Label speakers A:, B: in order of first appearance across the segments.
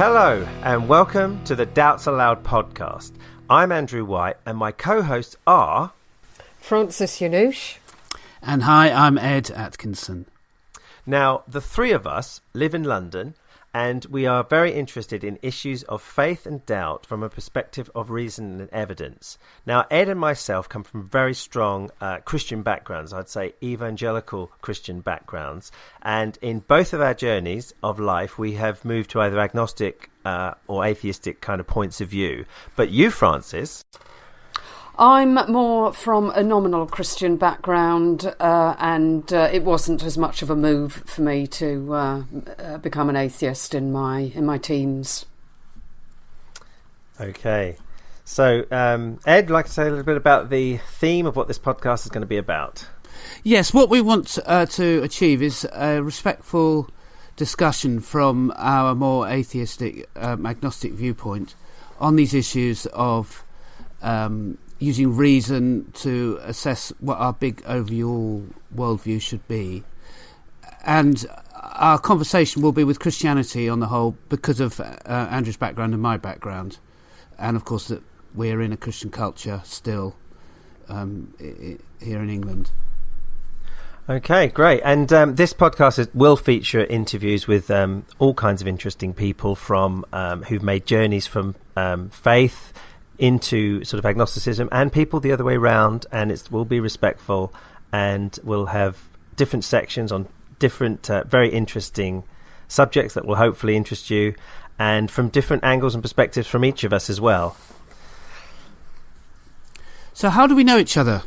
A: Hello and welcome to the Doubts Aloud podcast. I'm Andrew White and my co-hosts are...
B: Francis Yanush.
C: And hi, I'm Ed Atkinson.
A: Now, the three of us live in London and we are very interested in issues of faith and doubt from a perspective of reason and evidence. Now, Ed and myself come from very strong Christian backgrounds, I'd say evangelical Christian backgrounds. And in both of our journeys of life, we have moved to either agnostic or atheistic kind of points of view. But you, Francis...
B: I'm more from a nominal Christian background, and it wasn't as much of a move for me to become an atheist in my teens.
A: Okay. So, Ed, would you like to say a little bit about the theme of what this podcast is going to be about?
C: Yes, what we want to achieve is a respectful discussion from our more atheistic, agnostic viewpoint on these issues of... using reason to assess what our big overall worldview should be. And our conversation will be with Christianity on the whole because of Andrew's background and my background. And of course that we're in a Christian culture still here in England.
A: Okay, great. And this podcast will feature interviews with all kinds of interesting people from who've made journeys from faith into sort of agnosticism, and people the other way around, and it will be respectful, and we'll have different sections on different very interesting subjects that will hopefully interest you, and from different angles and perspectives from each of us as well.
C: So how do we know each other?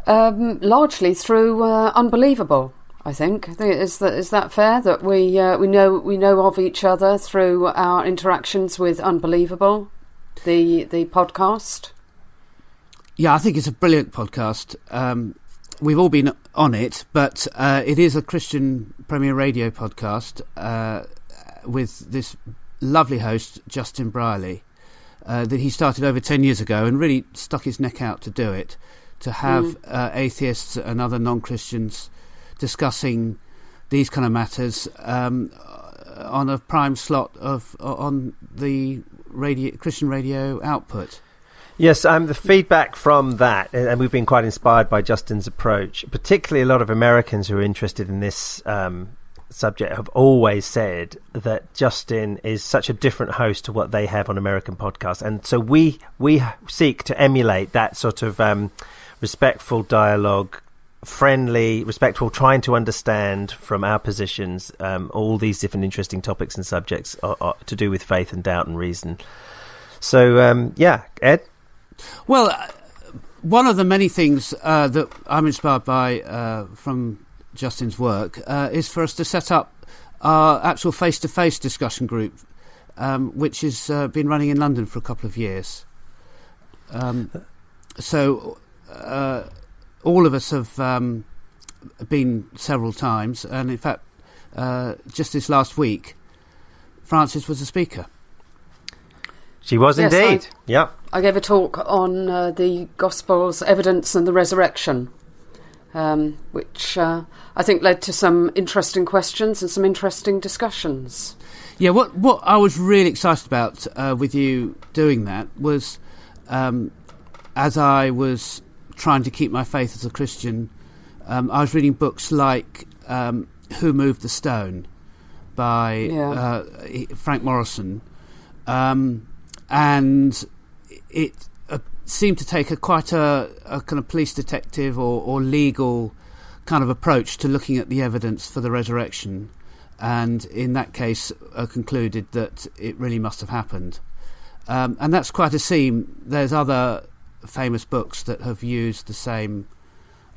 B: Largely through Unbelievable, I think. Is that fair? That we know of each other through our interactions with Unbelievable, the podcast.
C: Yeah, I think it's a brilliant podcast. We've all been on it, but it is a Christian Premier Radio podcast with this lovely host, Justin Brierley, that he started over 10 years ago and really stuck his neck out to do it, to have atheists and other non-Christians discussing these kind of matters on a prime slot on the Christian radio output.
A: Yes, the feedback from that, and we've been quite inspired by Justin's approach, particularly a lot of Americans who are interested in this subject have always said that Justin is such a different host to what they have on American podcasts. And so we seek to emulate that sort of respectful dialogue, friendly, respectful, trying to understand from our positions all these different interesting topics and subjects are to do with faith and doubt and reason. So, Ed?
C: Well, one of the many things that I'm inspired by from Justin's work is for us to set up our actual face-to-face discussion group, which has been running in London for a couple of years. All of us have been several times, and in fact, just this last week, Francis was a speaker.
A: She was indeed.
B: I gave a talk on the Gospel's evidence and the resurrection, which I think led to some interesting questions and some interesting discussions.
C: Yeah, what I was really excited about with you doing that was, as I was trying to keep my faith as a Christian, I was reading books like Who Moved the Stone by Frank Morrison, and it seemed to take quite a kind of police detective or legal kind of approach to looking at the evidence for the resurrection, and in that case concluded that it really must have happened. And that's quite a theme. There's other famous books that have used the same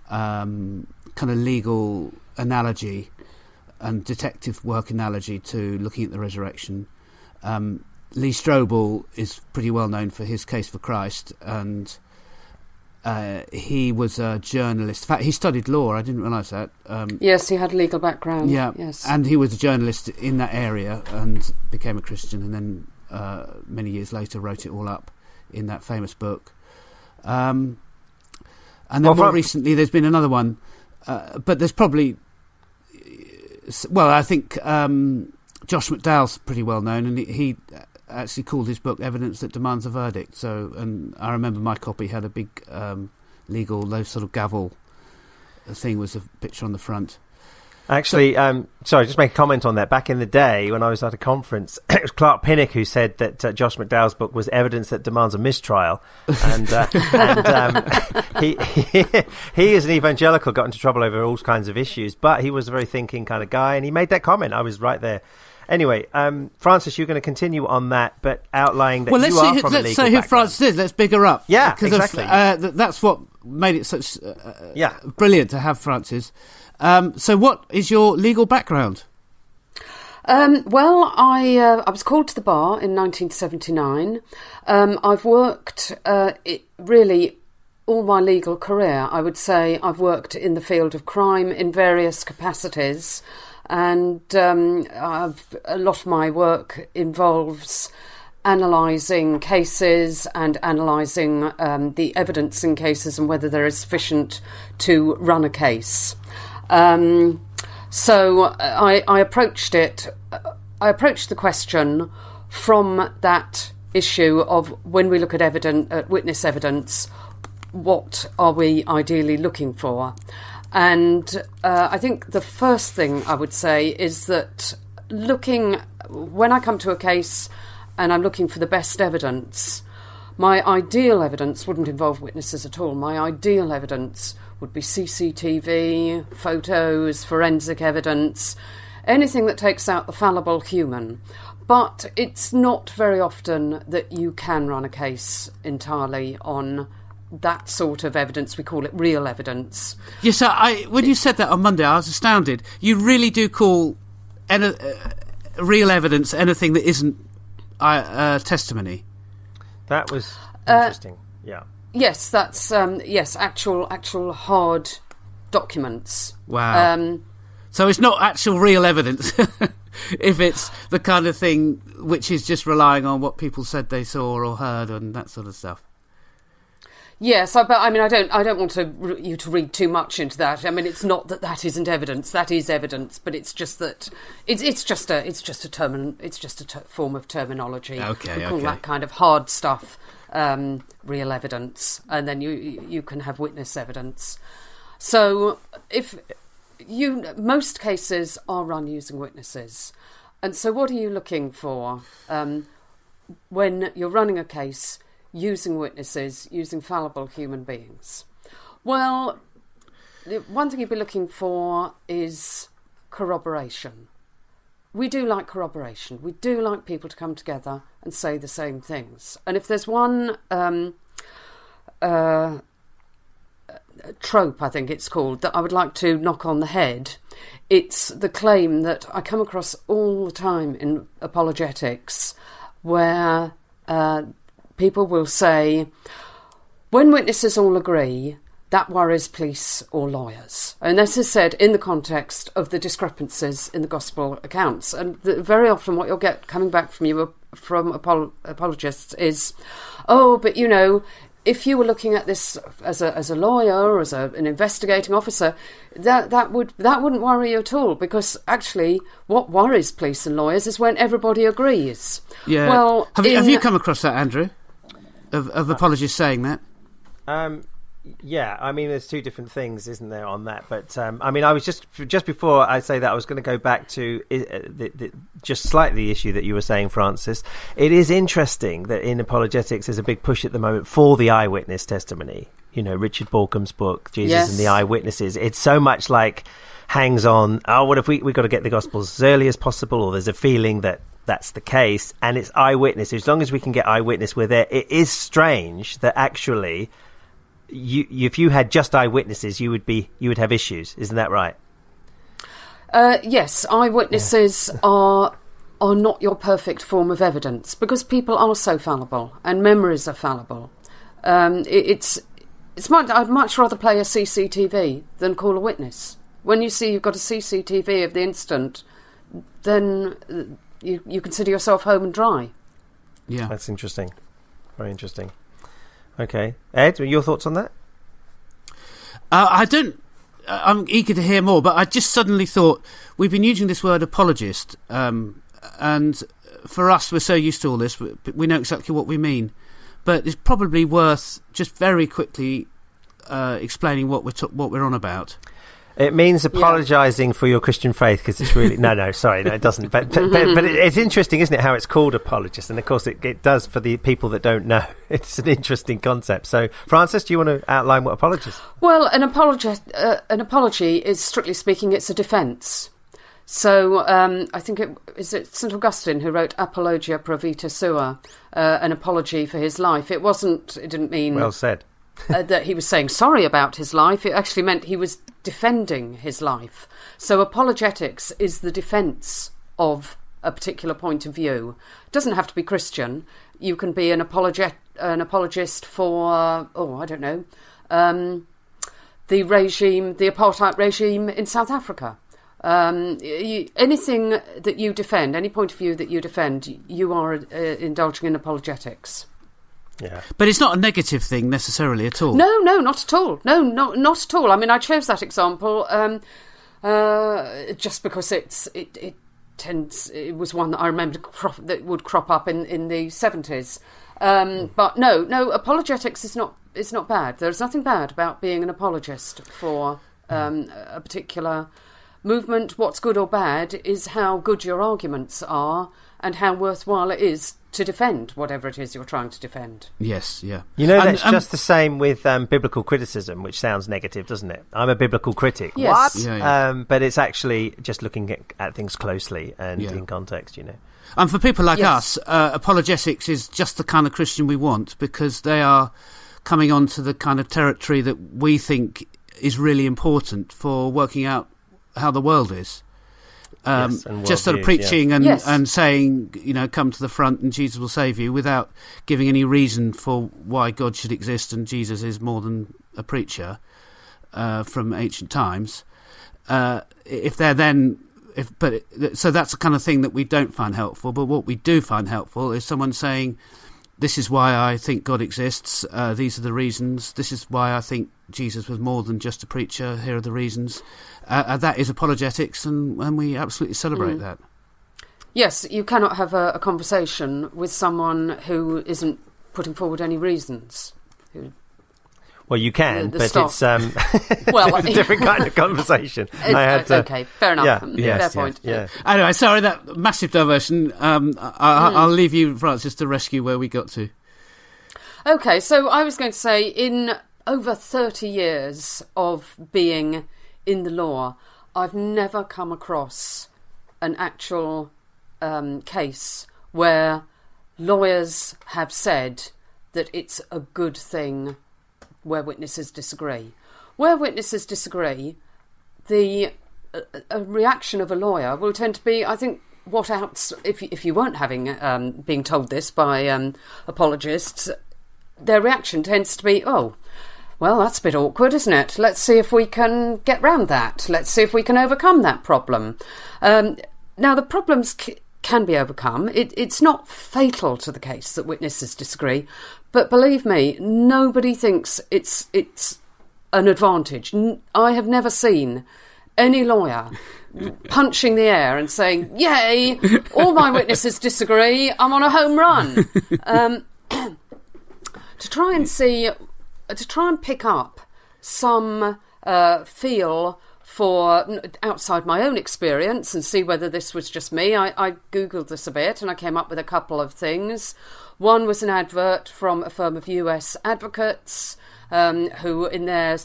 C: kind of legal analogy and detective work analogy to looking at the resurrection. Lee Strobel is pretty well known for his Case for Christ, and he was a journalist. In fact, he studied law. I didn't realise that.
B: Yes, he had a legal background.
C: Yeah,
B: yes. And
C: he was a journalist in that area and became a Christian, and then many years later wrote it all up in that famous book. And then more recently there's been another one, but there's probably... Well, I think Josh McDowell's pretty well known, and he actually called his book "Evidence That Demands a Verdict." So, and I remember my copy had a big legal, those sort of gavel thing was a picture on the front.
A: Actually, sorry, just make a comment on that. Back in the day, when I was at a conference, it was Clark Pinnock who said that Josh McDowell's book was evidence that demands a mistrial. And he, as an evangelical, got into trouble over all kinds of issues, but he was a very thinking kind of guy, and he made that comment. I was right there. Anyway, Francis, you're going to continue on that, but outlining that you are from a legal background. Let's say who Francis
C: is. Let's big her up.
A: Yeah, exactly.
C: That's what made it such brilliant to have Francis. So what is your legal background?
B: Well, I was called to the bar in 1979. I've worked really all my legal career. I would say I've worked in the field of crime in various capacities, and a lot of my work involves analysing cases and analysing the evidence in cases and whether there is sufficient to run a case. So I approached it. I approached the question from that issue of when we look at witness evidence, what are we ideally looking for? And I think the first thing I would say is that when I come to a case and I'm looking for the best evidence, my ideal evidence wouldn't involve witnesses at all. My ideal evidence would be CCTV, photos, forensic evidence, anything that takes out the fallible human. But it's not very often that you can run a case entirely on that sort of evidence. We call it real evidence.
C: Yes, when you said that on Monday, I was astounded. You really do call real evidence anything that isn't testimony.
A: That was interesting. Yeah.
B: Yes, that's actual hard documents.
C: Wow. So it's not actual real evidence if it's the kind of thing which is just relying on what people said they saw or heard and that sort of stuff.
B: Yes, but I mean, I don't want you to read too much into that. I mean, it's not that isn't evidence. That is evidence, but it's just that it's just a form of terminology.
C: Okay,
B: we call that kind of hard stuff real evidence, and then you can have witness evidence. So most cases are run using witnesses, and so what are you looking for when you're running a case using witnesses, using fallible human beings? Well, one thing you'd be looking for is corroboration. We do like corroboration. We do like people to come together and say the same things. And if there's one trope, I think it's called, that I would like to knock on the head, it's the claim that I come across all the time in apologetics, where people will say, when witnesses all agree, that worries police or lawyers. And this is said in the context of the discrepancies in the gospel accounts. And very often what you'll get coming back from apologists is, oh, but if you were looking at this as a lawyer or as an investigating officer, that wouldn't worry you at all, because actually what worries police and lawyers is when everybody agrees.
C: Yeah. Well, have you come across that, Andrew? Of apologists saying that?
A: Yeah, I mean, there's two different things, isn't there, on that? But I mean, I was just before I say that, I was going to go back to just slightly the issue that you were saying, Francis. It is interesting that in apologetics, there's a big push at the moment for the eyewitness testimony. Richard Balcomb's book, Jesus and the Eyewitnesses. It's so much like hangs on. Oh, what if we've got to get the Gospels as early as possible? Or there's a feeling that that's the case, and it's eyewitness. As long as we can get eyewitness, we're there. It is strange that actually, if you had just eyewitnesses, you would have issues. Isn't that right? Yes, eyewitnesses are not your perfect form of evidence, because people are so fallible and memories are fallible.
B: I'd much rather play a CCTV than call a witness. When you see you've got a CCTV of the incident, then you consider yourself home and dry.
A: Yeah, that's interesting. Very interesting. Okay, Ed, your thoughts on that? I'm
C: eager to hear more, but I just suddenly thought we've been using this word apologist and for us, we're so used to all this, we know exactly what we mean. But it's probably worth just very quickly explaining what we're on about.
A: It means apologising for your Christian faith, because it's really... No, it doesn't. But it's interesting, isn't it, how it's called apologist? And, of course, it does for the people that don't know. It's an interesting concept. So, Francis, do you want to outline what apologist?
B: Well, an apology is, strictly speaking, it's a defence. So I think is St Augustine who wrote Apologia pro vita sua, an apology for his life. It didn't mean...
A: Well said.
B: That he was saying sorry about his life. It actually meant he was defending his life. So apologetics is the defence of a particular point of view. It doesn't have to be Christian. You can be an apologist for, the apartheid regime in South Africa. Anything that you defend, any point of view that you defend, you are indulging in apologetics.
A: Yeah.
C: But it's not a negative thing necessarily at all.
B: No, not at all. No, not at all. I mean, I chose that example just because it was one that I remember that would crop up in the 70s. But no, apologetics is not bad. There's nothing bad about being an apologist for a particular movement. What's good or bad is how good your arguments are and how worthwhile it is to defend whatever it is you're trying to defend.
C: Yes, yeah.
A: That's just the same with biblical criticism, which sounds negative, doesn't it? I'm a biblical critic.
B: Yes.
A: What?
C: Yeah.
A: But it's actually just looking at things closely and in context,
C: And for people like us, apologetics is just the kind of Christian we want, because they are coming onto the kind of territory that we think is really important for working out how the world is. Just sort of preaching and saying, come to the front and Jesus will save you, without giving any reason for why God should exist and Jesus is more than a preacher from ancient times. So that's the kind of thing that we don't find helpful. But what we do find helpful is someone saying, this is why I think God exists. These are the reasons. This is why I think Jesus was more than just a preacher. Here are the reasons. That is apologetics, and we absolutely celebrate that.
B: Yes, you cannot have a conversation with someone who isn't putting forward any reasons.
A: Well, you can, but it's it's a different kind of conversation.
B: Okay, fair enough. Fair point.
A: Yeah.
C: Anyway, sorry, that massive diversion. I'll leave you, Francis, to rescue where we got to.
B: Okay, so I was going to say, in over 30 years of being in the law, I've never come across an actual case where lawyers have said that it's a good thing where witnesses disagree. Where witnesses disagree, the reaction of a lawyer will tend to be, I think, if you weren't having being told this by apologists, their reaction tends to be, oh, well, that's a bit awkward, isn't it? Let's see if we can get round that. Let's see if we can overcome that problem. Now, the problems can be overcome. It's not fatal to the case that witnesses disagree, but believe me, nobody thinks it's an advantage. I have never seen any lawyer punching the air and saying, yay, all my witnesses disagree, I'm on a home run. To try and pick up some feel for outside my own experience and see whether this was just me, I Googled this a bit and I came up with a couple of things. One was an advert from a firm of US advocates who, in their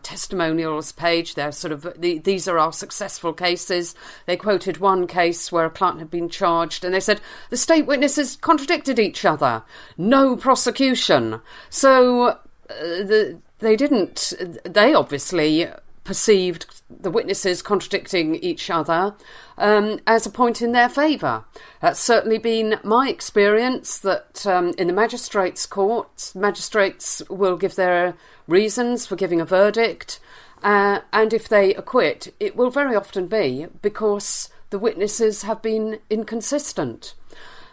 B: testimonials page, they're sort of these are our successful cases. They quoted one case where a client had been charged and they said the state witnesses contradicted each other, no prosecution. So they obviously perceived the witnesses contradicting each other as a point in their favour. That's certainly been my experience, that in the magistrates' courts, magistrates will give their reasons for giving a verdict, and if they acquit, it will very often be because the witnesses have been inconsistent.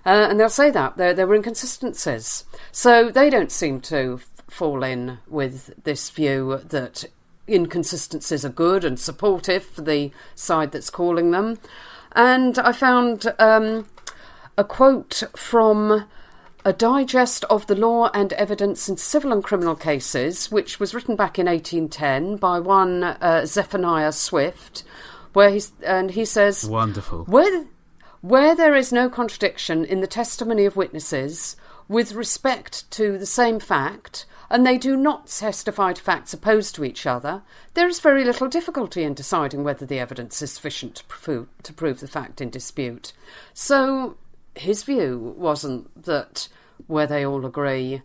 B: And they'll say that there were inconsistencies. So they don't seem to fall in with this view that inconsistencies are good and supportive for the side that's calling them. And I found a quote from a digest of the law and evidence in civil and criminal cases, which was written back in 1810 by one Zephaniah Swift, where he says,
C: "Wonderful.
B: Where there is no contradiction in the testimony of witnesses with respect to the same fact, and they do not testify to facts opposed to each other, there is very little difficulty in deciding whether the evidence is sufficient to prove the fact in dispute." So his view wasn't that where they all agree,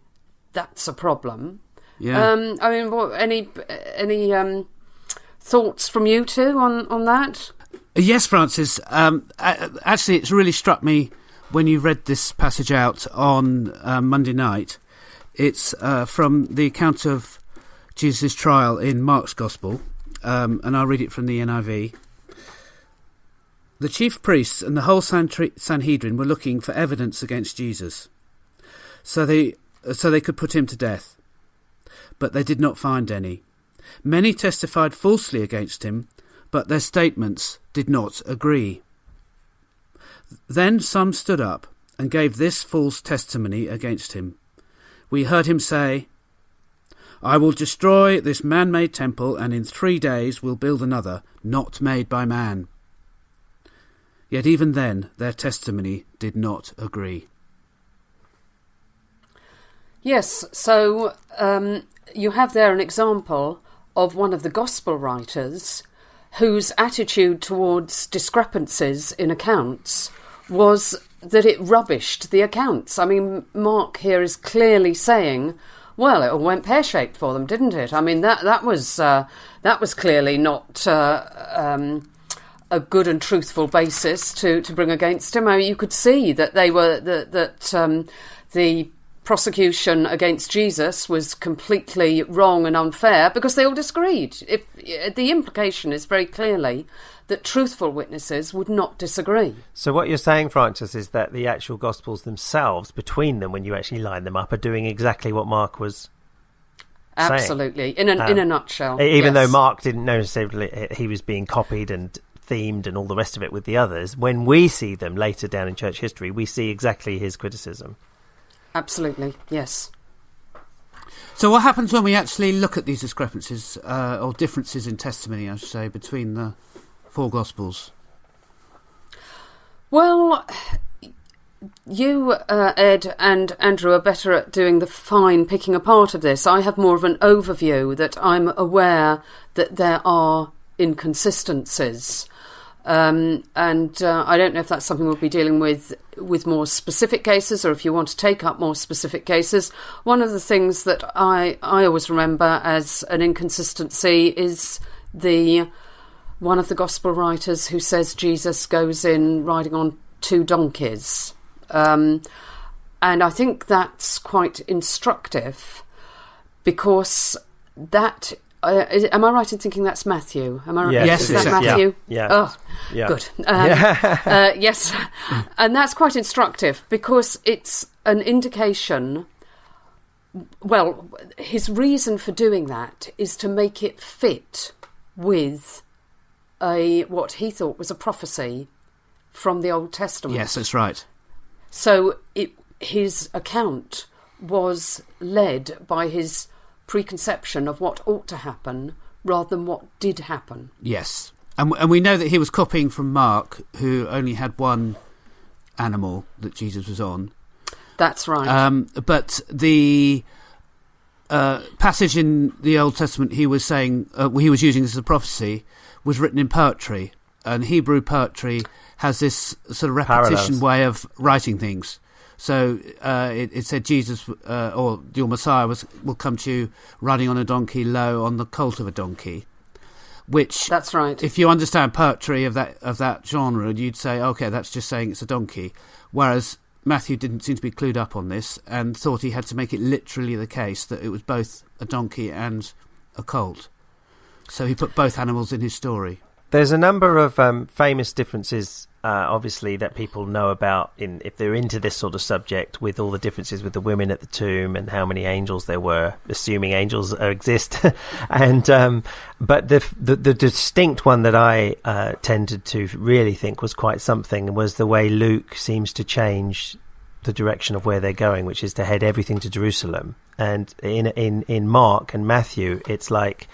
B: that's a problem.
C: Yeah.
B: I mean, any thoughts from you two on that?
C: Yes, Francis. Actually, it's really struck me when you read this passage out on Monday night. It's from the account of Jesus' trial in Mark's Gospel, and I'll read it from the NIV. The chief priests and the whole Sanhedrin were looking for evidence against Jesus, so they could put him to death. But they did not find any. Many testified falsely against him, but their statements did not agree. Then some stood up and gave this false testimony against him. We heard him say, "I will destroy this man-made temple, and in 3 days will build another, not made by man." Yet even then their testimony did not agree.
B: Yes, so you have there an example of one of the gospel writers whose attitude towards discrepancies in accounts was that it rubbished the accounts. I mean, Mark here is clearly saying, well, it all went pear-shaped for them, didn't it? I mean, that was clearly not a good and truthful basis to bring against him. I mean, you could see that they were the prosecution against Jesus was completely wrong and unfair because they all disagreed. The implication is very clearly that truthful witnesses would not disagree.
A: So what you're saying, Francis, is that the actual Gospels themselves, between them, when you actually line them up, are doing exactly what Mark was saying.
B: Absolutely, in a nutshell.
A: Even
B: yes.
A: though Mark didn't know necessarily he was being copied and themed and all the rest of it with the others, when we see them later down in church history, we see exactly his criticism.
B: Absolutely, yes.
C: So what happens when we actually look at these discrepancies, or differences in testimony, I should say, between the four Gospels?
B: Well, you, Ed, and Andrew are better at doing the fine picking apart of this. I have more of an overview that I'm aware that there are inconsistencies. And I don't know if that's something we'll be dealing with more specific cases, or if you want to take up more specific cases. One of the things that I always remember as an inconsistency is one of the gospel writers who says Jesus goes in riding on 2 donkeys. And I think that's quite instructive because that... am I right in thinking that's Matthew? Am I right?
C: Yes,
B: is that Matthew?
A: Yeah.
B: Oh,
A: yeah.
B: Good. Yes. And that's quite instructive because it's an indication... Well, his reason for doing that is to make it fit with what he thought was a prophecy from the Old Testament.
C: Yes, that's right.
B: So his account was led by his preconception of what ought to happen rather than what did happen.
C: Yes. And we know that he was copying from Mark, who only had one animal that Jesus was on.
B: That's right.
C: But the passage in the Old Testament he was saying, he was using as a prophecy, was written in poetry. And Hebrew poetry has this sort of repetition way of writing things. So it said Jesus or your Messiah will come to you riding on a donkey, low on the colt of a donkey. Which,
B: that's right.
C: If you understand poetry of that genre, you'd say, okay, that's just saying it's a donkey. Whereas Matthew didn't seem to be clued up on this and thought he had to make it literally the case that it was both a donkey and a colt. So he put both animals in his story.
A: There's a number of famous differences obviously, that people know about if they're into this sort of subject, with all the differences with the women at the tomb and how many angels there were, assuming angels exist. And but the distinct one that I tended to really think was quite something was the way Luke seems to change the direction of where they're going, which is to head everything to Jerusalem. And in Mark and Matthew, it's like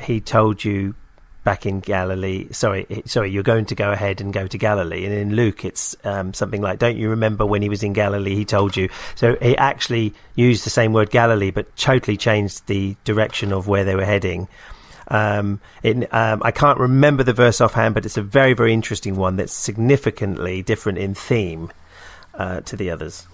A: he told you back in Galilee, sorry, you're going to go ahead and go to Galilee. And in Luke, it's something like, don't you remember when he was in Galilee, he told you. So he actually used the same word Galilee, but totally changed the direction of where they were heading. I can't remember the verse offhand, but it's a very, very interesting one that's significantly different in theme to the others.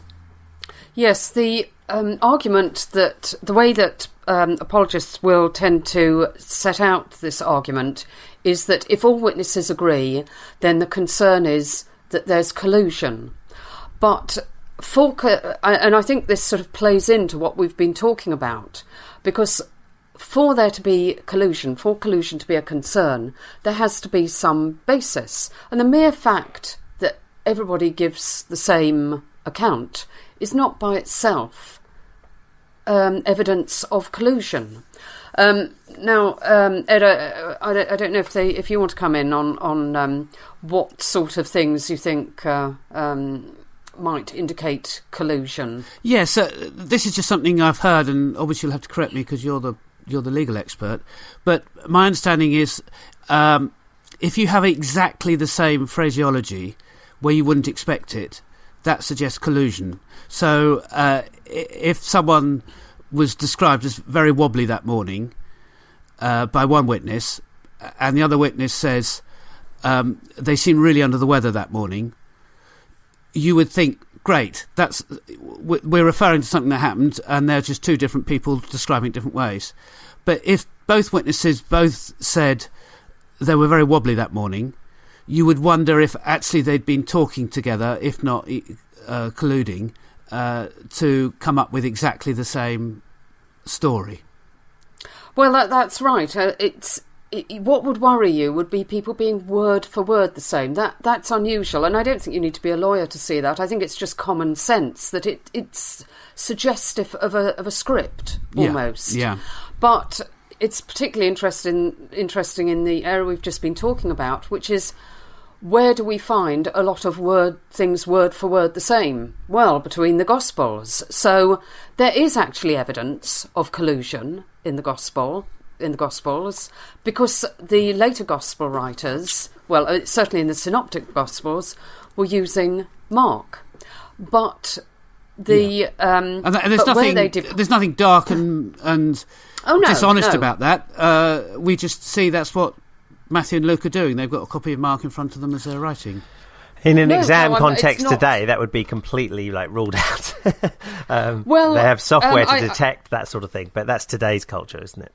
B: Yes, the argument that the way that apologists will tend to set out this argument is that if all witnesses agree, then the concern is that there's collusion. But and I think this sort of plays into what we've been talking about, because for there to be collusion, for collusion to be a concern, there has to be some basis. And the mere fact that everybody gives the same account is not by itself evidence of collusion. Now, Ed, I don't know if you want to come in on what sort of things you think might indicate collusion.
C: Yes, this is just something I've heard, and obviously you'll have to correct me because you're the legal expert. But my understanding is, if you have exactly the same phraseology where you wouldn't expect it, that suggests collusion. So if someone was described as very wobbly that morning by one witness, and the other witness says they seem really under the weather that morning, you would think, great, we're referring to something that happened, and they're just two different people describing it different ways. But if both witnesses both said they were very wobbly that morning, you would wonder if actually they'd been talking together, if not colluding, to come up with exactly the same story.
B: Well, that's right. What would worry you would be people being word for word the same. That's unusual, and I don't think you need to be a lawyer to see that. I think it's just common sense that it's suggestive of a script almost.
C: Yeah.
B: But it's particularly interesting in the area we've just been talking about, which is, where do we find a lot of things word for word the same? Well, between the Gospels. So there is actually evidence of collusion in the Gospels, because the later Gospel writers, well, certainly in the Synoptic Gospels, were using Mark. But there's nothing
C: dark and dishonest about that. We just see that's what Matthew and Luke are doing. They've got a copy of Mark in front of them as they're writing.
A: In an exam context today, that would be completely ruled out. They have software to detect that sort of thing, but that's today's culture, isn't it?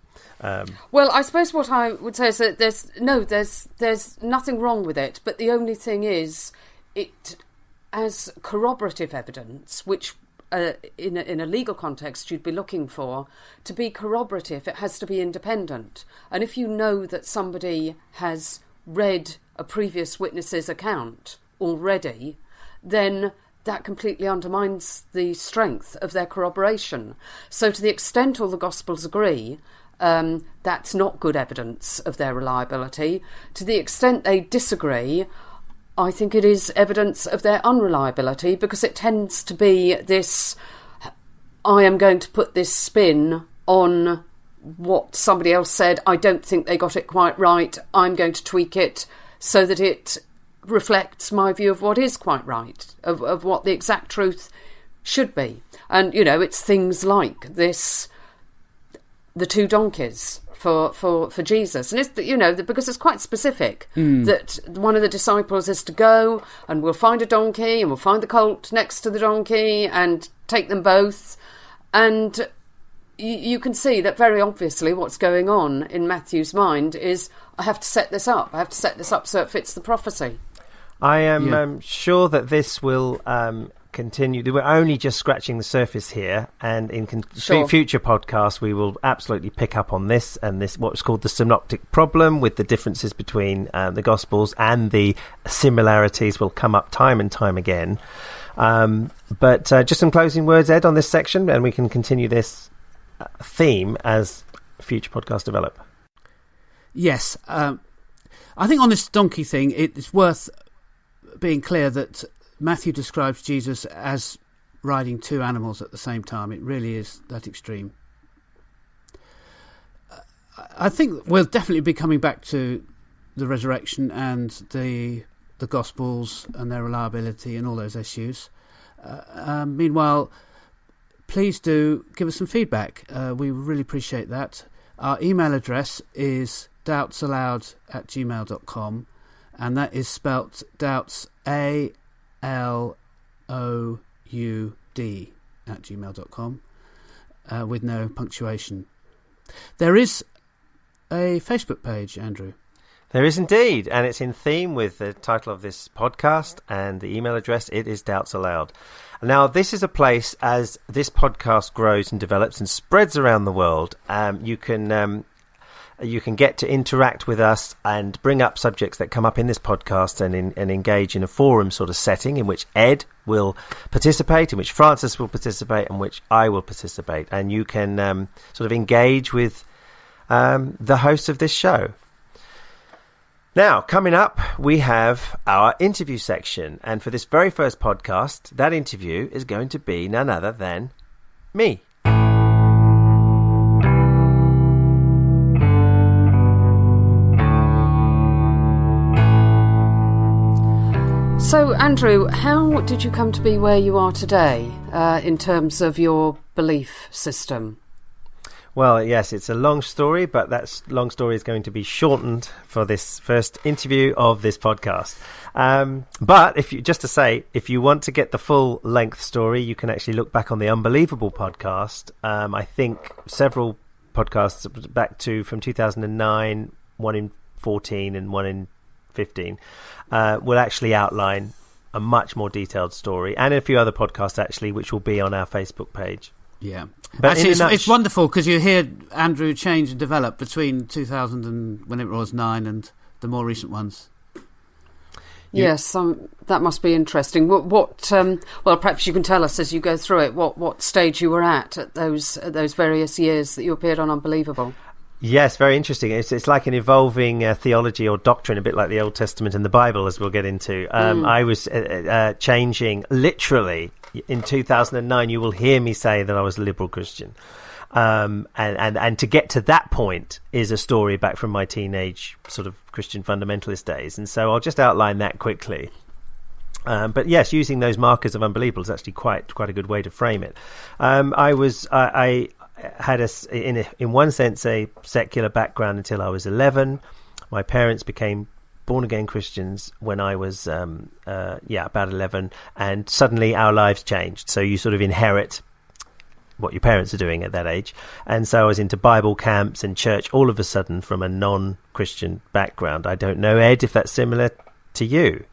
B: Well, I suppose what I would say is that there's nothing wrong with it, but the only thing is, it as corroborative evidence, which in a legal context you'd be looking for, to be corroborative, it has to be independent. And if you know that somebody has read a previous witness's account already, then that completely undermines the strength of their corroboration. So to the extent all the Gospels agree, that's not good evidence of their reliability. To the extent they disagree, I think it is evidence of their unreliability, because it tends to be this, I am going to put this spin on what somebody else said, I don't think they got it quite right, I'm going to tweak it so that it reflects my view of what is quite right, of what the exact truth should be. And, it's things like this, the two donkeys for Jesus, and it's because it's quite specific that one of the disciples is to go and we'll find a donkey and we'll find the colt next to the donkey and take them both, and you can see that very obviously what's going on in Matthew's mind is, I have to set this up so it fits the prophecy.
A: I am sure that this will continue. We're only just scratching the surface here, and in future podcasts we will absolutely pick up on this and this what's called the synoptic problem, with the differences between the Gospels, and the similarities will come up time and time again. But just some closing words, Ed, on this section, and we can continue this theme as future podcasts develop.
C: Yes, I think on this donkey thing, it's worth being clear that Matthew describes Jesus as riding two animals at the same time. It really is that extreme. I think we'll definitely be coming back to the resurrection and the Gospels and their reliability and all those issues. Meanwhile, please do give us some feedback. We really appreciate that. Our email address is doubtsaloud@gmail.com, and that is spelt doubts ALOUD @gmail.com, with no punctuation. There is a Facebook page, Andrew.
A: There is indeed, and it's in theme with the title of this podcast and the email address. It is Doubts Aloud. Now, this is a place, as this podcast grows and develops and spreads around the world, you can get to interact with us and bring up subjects that come up in this podcast, and engage in a forum sort of setting in which Ed will participate, in which Francis will participate, and which I will participate. And you can sort of engage with the hosts of this show. Now, coming up, we have our interview section. And for this very first podcast, that interview is going to be none other than me.
B: So, Andrew, how did you come to be where you are today in terms of your belief system?
A: Well, yes, it's a long story, but that long story is going to be shortened for this first interview of this podcast. But if you want to get the full length story, you can actually look back on the Unbelievable podcast. I think several podcasts back to from 2009, one in 14 and one in 15, will actually outline a much more detailed story, and a few other podcasts actually, which will be on our Facebook page.
C: Yeah, but actually, it's wonderful because you hear Andrew change and develop between 2000 and when it was 9 and the more recent ones.
B: Yes, that must be interesting. What perhaps you can tell us as you go through it what stage you were at those various years that you appeared on Unbelievable.
A: Yes, very interesting. It's like an evolving theology or doctrine, a bit like the Old Testament and the Bible, as we'll get into. I was changing literally in 2009. You will hear me say that I was a liberal Christian, and to get to that point is a story back from my teenage sort of Christian fundamentalist days. And so I'll just outline that quickly. But yes, using those markers of Unbelievable is actually quite a good way to frame it. I had in one sense a secular background until I was 11. My parents became born again Christians when I was about 11, and suddenly our lives changed. So you sort of inherit what your parents are doing at that age. And so I was into Bible camps and church all of a sudden from a non-Christian background. I don't know, Ed, if that's similar to you.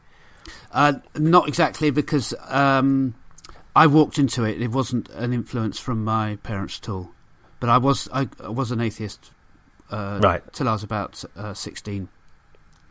C: Not exactly, because I walked into it. It wasn't an influence from my parents at all. But I was an atheist
A: right
C: till I was about 16.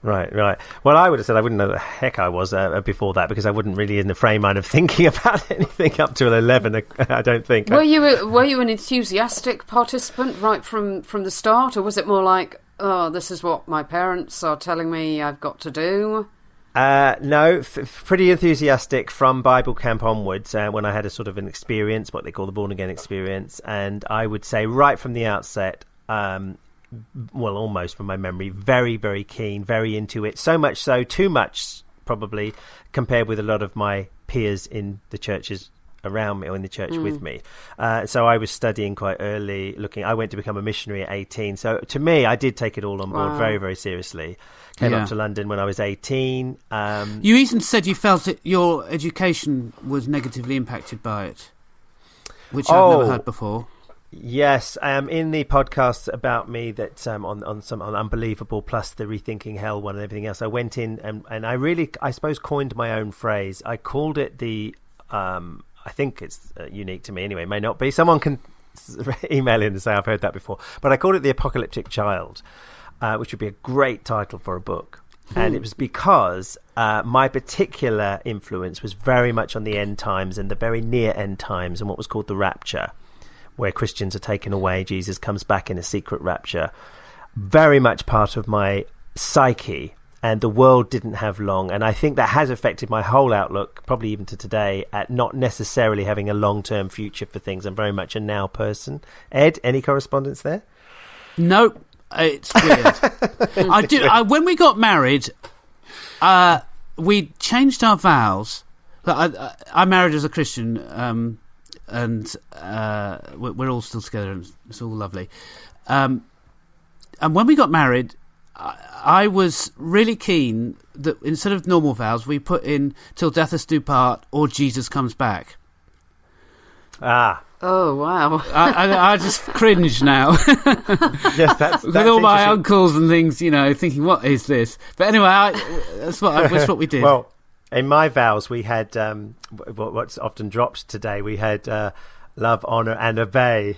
A: Right. Well, I would have said I wouldn't know the heck I was before that, because I wouldn't really in the frame mind of thinking about anything up to 11. I don't think.
B: Were you an enthusiastic participant right from the start, or was it more like, oh, this is what my parents are telling me I've got to do?
A: No, pretty enthusiastic from Bible camp onwards, when I had a sort of an experience, what they call the born again experience. And I would say right from the outset, almost from my memory, very, very keen, very into it. So much so, too much probably, compared with a lot of my peers in the churches around me or in the church with me. So I was studying quite early. I went to become a missionary at 18. So to me, I did take it all on board very, very seriously. Came up to London when I was 18.
C: You even said you felt that your education was negatively impacted by it, which I've never heard before.
A: Yes, in the podcast about me that on Unbelievable plus the Rethinking Hell one and everything else, I went in and I really, I suppose, coined my own phrase. I called it the I think it's unique to me anyway. It may not be. Someone can email in and say I've heard that before. But I called it The Apocalyptic Child, which would be a great title for a book. And it was because my particular influence was very much on the end times and the very near end times and what was called the rapture, where Christians are taken away. Jesus comes back in a secret rapture. Very much part of my psyche. And the world didn't have long. And I think that has affected my whole outlook, probably even to today, at not necessarily having a long-term future for things. I'm very much a now person. Ed, any correspondence there?
C: No, it's weird. When we got married, we changed our vows. I married as a Christian, and we're all still together, and it's all lovely. And when we got married, I was really keen that instead of normal vows, we put in "till death us do part" or "Jesus comes back."
B: Oh, wow.
C: I just cringe now.
A: Yes, that's
C: with all my uncles and things, thinking, what is this? But anyway, that's what we did.
A: Well, in my vows, we had what's often dropped today. We had love, honor, and obey.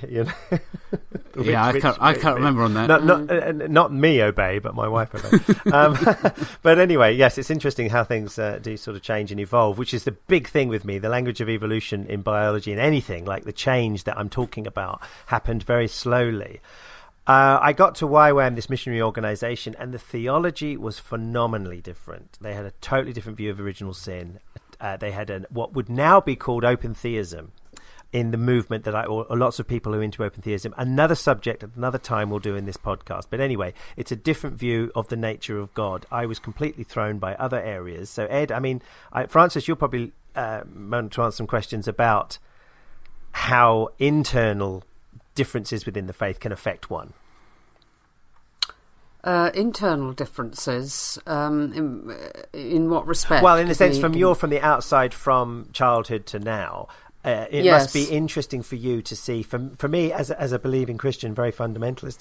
C: I can't remember on that.
A: Not me obey, but my wife obey. But anyway, yes, it's interesting how things do sort of change and evolve, which is the big thing with me. The language of evolution in biology and anything, like the change that I'm talking about, happened very slowly. I got to YWAM, this missionary organisation, and the theology was phenomenally different. They had a totally different view of original sin. They had what would now be called open theism in the movement or lots of people who are into open theism. Another subject at another time we'll do in this podcast. But anyway, it's a different view of the nature of God. I was completely thrown by other areas. So Ed, Francis, you'll probably want to answer some questions about how internal differences within the faith can affect one.
B: Internal differences in what respect?
A: Well, in a sense, from the outside, from childhood to now, it must be interesting for you to see. For me, as a believing Christian, very fundamentalist,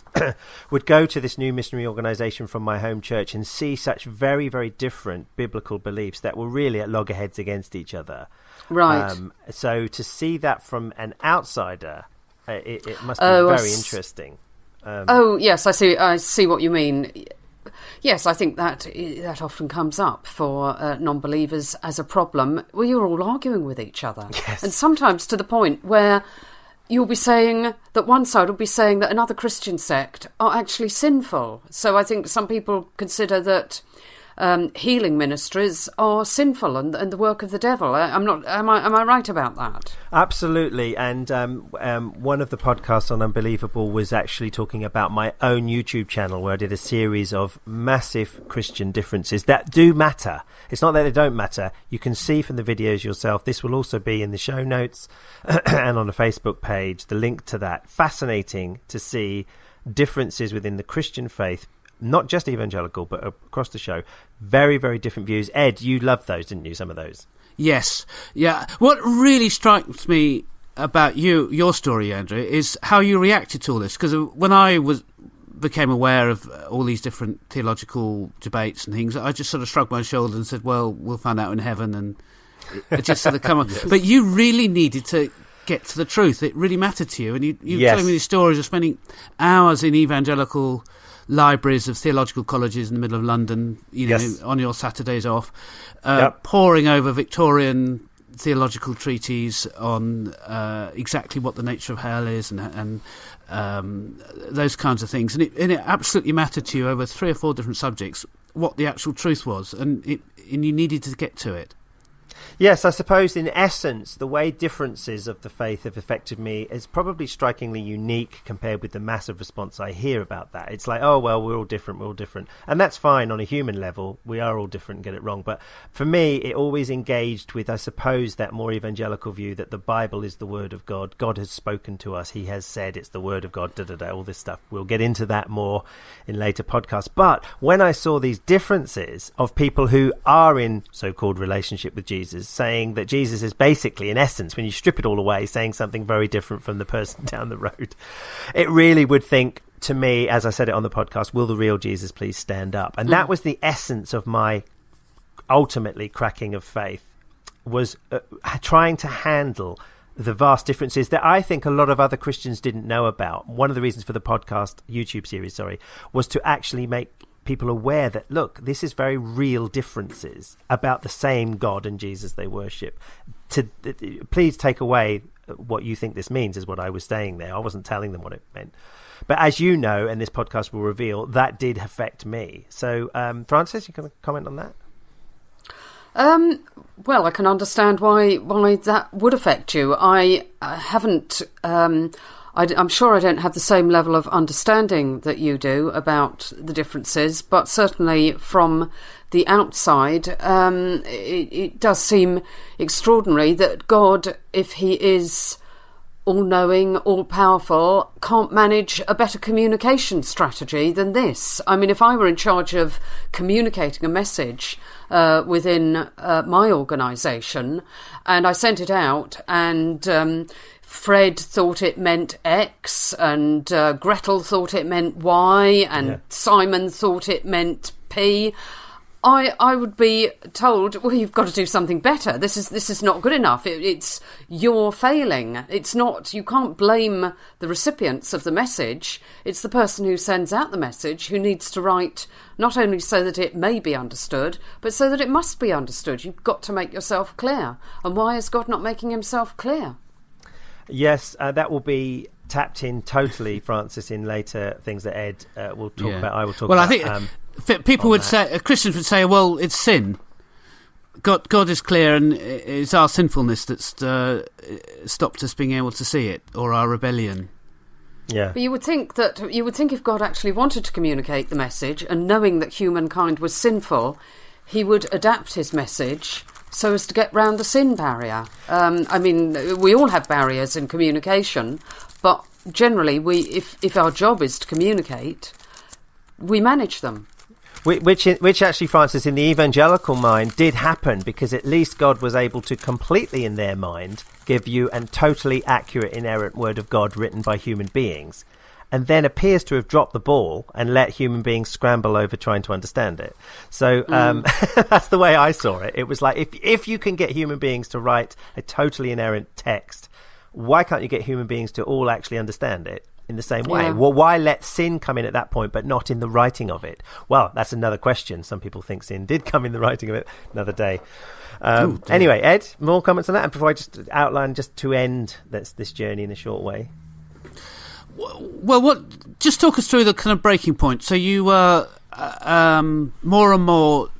A: would go to this new missionary organisation from my home church and see such very, very different biblical beliefs that were really at loggerheads against each other.
B: Right.
A: So to see that from an outsider, it must be very interesting.
B: Yes, I see what you mean. Yes, I think that often comes up for non-believers as a problem. Well, you're all arguing with each other.
A: Yes.
B: And sometimes to the point where you'll be saying that one side will be saying that another Christian sect are actually sinful. So I think some people consider that healing ministries are sinful and the work of the devil. Am I right about that?
A: Absolutely. And one of the podcasts on Unbelievable was actually talking about my own YouTube channel, where I did a series of massive Christian differences that do matter. It's not that they don't matter. You can see from the videos yourself. This will also be in the show notes and on the Facebook page, the link to that. Fascinating to see differences within the Christian faith, not just evangelical, but across the show. Very, very different views. Ed, you loved those, didn't you, some of those?
C: Yes. Yeah. What really strikes me about your story, Andrew, is how you reacted to all this. Because when I became aware of all these different theological debates and things, I just sort of shrugged my shoulders and said, well, we'll find out in heaven. And it just sort of come on. Yes. But you really needed to get to the truth. It really mattered to you. And you
A: yes.
C: telling me these stories of spending hours in evangelical libraries of theological colleges in the middle of London,
A: yes.
C: on your Saturdays off,
A: yep.
C: poring over Victorian theological treatises on exactly what the nature of hell is and those kinds of things. And it absolutely mattered to you over 3 or 4 different subjects what the actual truth was, and you needed to get to it.
A: Yes, I suppose in essence, the way differences of the faith have affected me is probably strikingly unique compared with the massive response I hear about that. It's like, oh, well, we're all different. And that's fine on a human level. We are all different and get it wrong. But for me, it always engaged with, I suppose, that more evangelical view that the Bible is the word of God. God has spoken to us. He has said it's the word of God, all this stuff. We'll get into that more in later podcasts. But when I saw these differences of people who are in so-called relationship with Jesus, saying that Jesus is basically, in essence, when you strip it all away, saying something very different from the person down the road, it really would think to me, as I said it on the podcast, will the real Jesus please stand up? And that was the essence of my ultimately cracking of faith. was trying to handle the vast differences that I think a lot of other Christians didn't know about. One of the reasons for the YouTube series, was to actually make people aware that, look, this is very real differences about the same God and Jesus they worship. Please take away what you think this means, is what I was saying there. I wasn't telling them what it meant. But as you know, and this podcast will reveal, that did affect me. So, Francis, you can comment on that?
B: Well, I can understand why that would affect you. I haven't. I'm sure I don't have the same level of understanding that you do about the differences, but certainly from the outside, it does seem extraordinary that God, if he is all-knowing, all-powerful, can't manage a better communication strategy than this. I mean, if I were in charge of communicating a message within my organisation, and I sent it out, and Fred thought it meant X, and Gretel thought it meant Y, and Simon thought it meant P, I would be told, well, you've got to do something better. This is not good enough. It's you're failing. It's not. You can't blame the recipients of the message. It's the person who sends out the message who needs to write not only so that it may be understood, but so that it must be understood. You've got to make yourself clear. And why is God not making himself clear?
A: Yes, that will be tapped in totally, Francis, in later things that Ed will talk about. I will talk about.
C: Well, I think people would say, Christians would say, well, it's sin. God is clear, and it's our sinfulness that's stopped us being able to see it, or our rebellion.
B: Yeah. But you would think if God actually wanted to communicate the message, and knowing that humankind was sinful, he would adapt his message so as to get round the sin barrier. I mean, we all have barriers in communication, but generally, if our job is to communicate, we manage them.
A: Which actually, Francis, in the evangelical mind did happen, because at least God was able to completely, in their mind, give you a totally accurate, inerrant word of God written by human beings, and then appears to have dropped the ball and let human beings scramble over trying to understand it. So that's the way I saw it. It was like, if you can get human beings to write a totally inerrant text, why can't you get human beings to all actually understand it in the same way? Well, why let sin come in at that point, but not in the writing of it? Well, that's another question. Some people think sin did come in the writing of it. Another day. Anyway, Ed, more comments on that? And before I just outline, just to end this journey in a short way.
C: Well, just talk us through the kind of breaking point. So you were more and more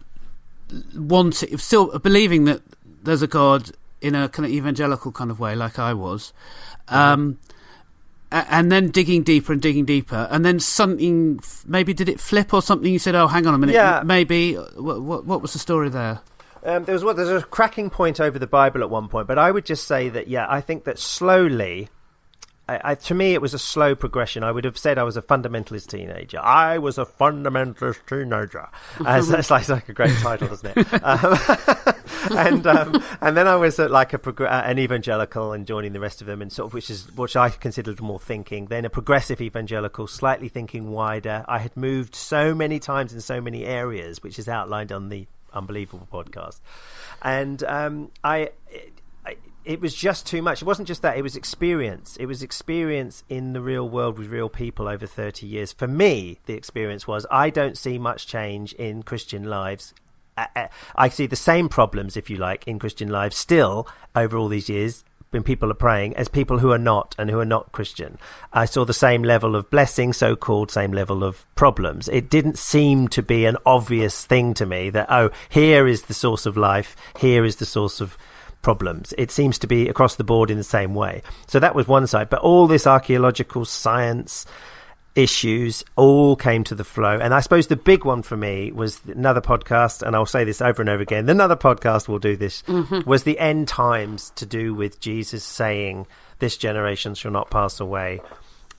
C: still believing that there's a God in a kind of evangelical kind of way, like I was. And then digging deeper, and then something, maybe did it flip or something? You said, oh, hang on a minute, maybe. What was the story there?
A: There's a cracking point over the Bible at one point, but I would just say that, I think that slowly, to me, it was a slow progression. I would have said I was a fundamentalist teenager. I was a fundamentalist teenager. That's like a great title, isn't it? And then I was an evangelical and joining the rest of them, and sort of which I considered more thinking. Then a progressive evangelical, slightly thinking wider. I had moved so many times in so many areas, which is outlined on the Unbelievable podcast, and it was just too much. It wasn't just that, it was experience. It was experience in the real world with real people over 30 years. For me, the experience was, I don't see much change in Christian lives. I see the same problems, if you like, in Christian lives still over all these years when people are praying as people who are not, and who are not Christian. I saw the same level of blessing, so-called same level of problems. It didn't seem to be an obvious thing to me that, oh, here is the source of life, here is the source of problems. It seems to be across the board in the same way. So that was one side, but all this archaeological science issues all came to the flow. And I suppose the big one for me was another podcast, and I'll say this over and over again, another podcast will do this, was the end times, to do with Jesus saying this generation shall not pass away,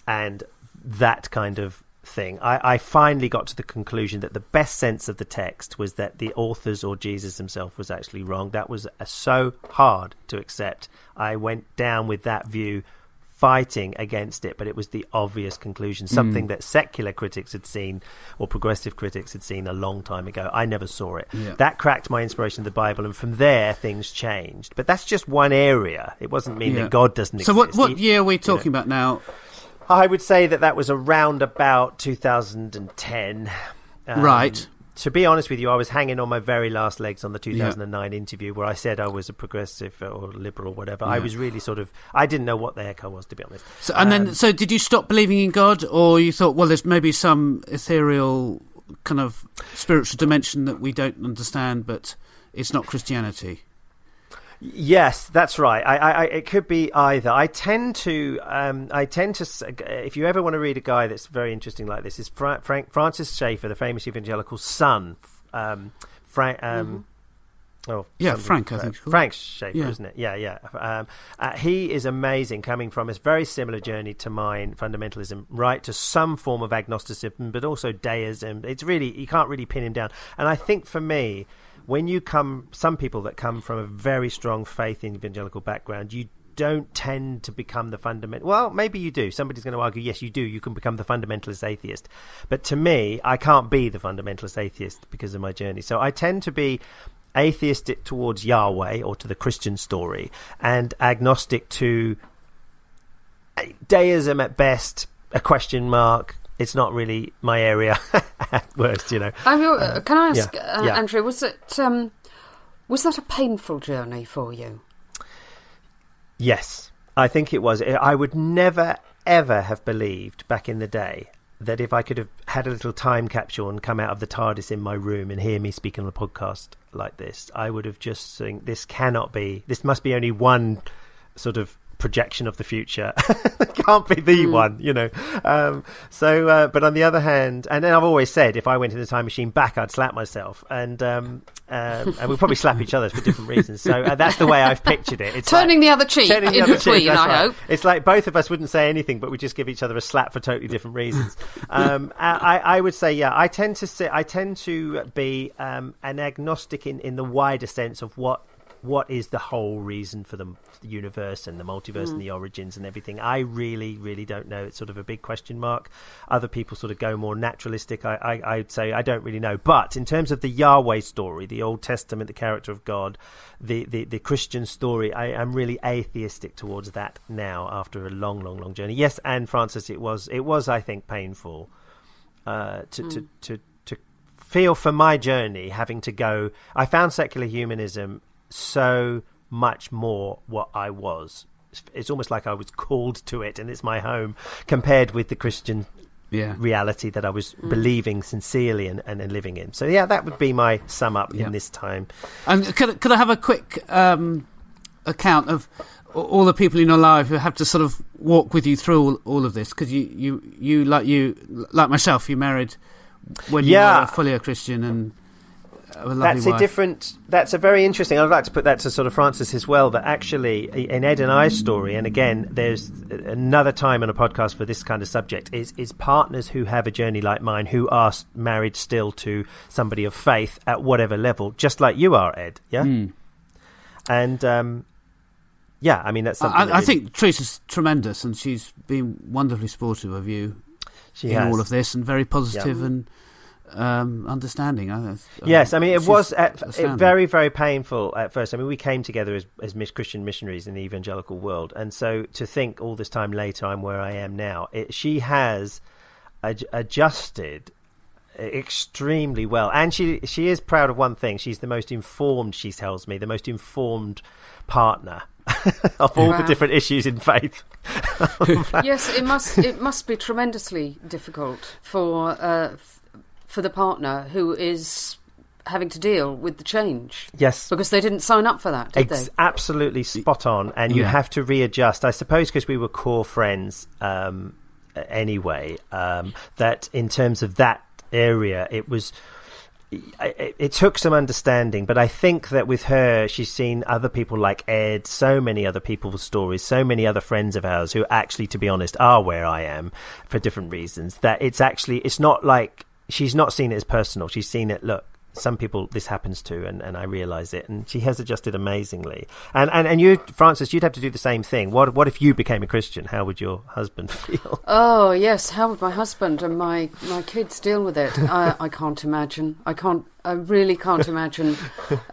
A: and that kind of thing. I finally got to the conclusion that the best sense of the text was that the authors or Jesus himself was actually wrong. That was so hard to accept. I went down with that view fighting against it, but it was the obvious conclusion, something that secular critics had seen or progressive critics had seen a long time ago. I never saw it. That cracked my inspiration of the Bible, and from there things changed. But that's just one area. It wasn't mean that God doesn't exist.
C: So what year are we talking about now?
A: I would say that was around about 2010.
C: Right.
A: To be honest with you, I was hanging on my very last legs on the 2009 interview where I said I was a progressive or liberal or whatever. I was really I didn't know what the heck I was, to be honest.
C: So did you stop believing in God, or you thought, well, there's maybe some ethereal kind of spiritual dimension that we don't understand, but it's not Christianity?
A: Yes, that's right. I it could be either. I tend to. If you ever want to read a guy that's very interesting like this, is Francis Schaeffer, the famous evangelical son. Frank.
C: Frank. I think.
A: Frank Schaeffer, isn't it? Yeah. He is amazing, coming from a very similar journey to mine, fundamentalism, right to some form of agnosticism, but also deism. It's really, you can't really pin him down. And I think for me, when some people that come from a very strong faith in evangelical background, you don't tend to become the fundamental. Well, maybe you do. Somebody's going to argue, yes, you do. You can become the fundamentalist atheist. But to me, I can't be the fundamentalist atheist because of my journey. So I tend to be atheistic towards Yahweh or to the Christian story, and agnostic to deism at best, a question mark. It's not really my area at worst, Can
B: I ask, Andrew, was that a painful journey for you?
A: Yes, I think it was. I would never, ever have believed back in the day that if I could have had a little time capsule and come out of the TARDIS in my room and hear me speak on a podcast like this, I would have just think, this must be only one sort of projection of the future. It can't be the one, but on the other hand, and then I've always said, if I went in the time machine back, I'd slap myself, and we'd probably slap each other for different reasons. So that's the way I've pictured it. It's
B: turning the other cheek in between, I hope.
A: It's like both of us wouldn't say anything, but we just give each other a slap for totally different reasons. I would say, I tend to be an agnostic in the wider sense of what is the whole reason for the universe and the multiverse and the origins and everything. I really, really don't know. It's sort of a big question mark. Other people sort of go more naturalistic. I'd say I don't really know. But in terms of the Yahweh story, the Old Testament, the character of God, the Christian story, I'm really atheistic towards that now after a long, long, long journey. Yes, and Francis, it was I think, painful to feel for my journey having to go. I found secular humanism so much more what I was. It's almost like I was called to it and it's my home, compared with the Christian reality that I was believing sincerely and living in. So that would be my sum up in this time.
C: And could I have a quick account of all the people in your life who have to sort of walk with you through all of this? Because you like myself, you married when you were fully a Christian, and
A: that's a very interesting. I'd like to put that to sort of Francis as well, that actually in Ed and I's story, and again there's another time on a podcast for this kind of subject, is partners who have a journey like mine, who are married still to somebody of faith at whatever level, just like you are, Ed. And I mean, that's something
C: I think Teresa's tremendous, and she's been wonderfully supportive of you all of this, and very positive and understanding.
A: Yes, I mean, it was very, very painful at first. I mean, we came together as Christian missionaries in the evangelical world, and so to think all this time later I'm where I am now, she has adjusted extremely well, and she is proud of one thing. She's the most informed, she tells me, the most informed partner of all the different issues in faith.
B: Yes, it must be tremendously difficult for the partner who is having to deal with the change.
A: Yes.
B: Because they didn't sign up for that, did they?
A: Absolutely spot on. And you have to readjust. I suppose because we were core friends anyway, that in terms of that area, it took some understanding. But I think that with her, she's seen other people like Ed, so many other people's stories, so many other friends of ours who actually, to be honest, are where I am for different reasons, that it's not like... She's not seen it as personal. She's seen it, look, some people this happens to, and I realise it. And she has adjusted amazingly. And you, Frances, you'd have to do the same thing. What if you became a Christian? How would your husband feel?
B: Oh yes, how would my husband and my kids deal with it? I can't imagine. I really can't imagine.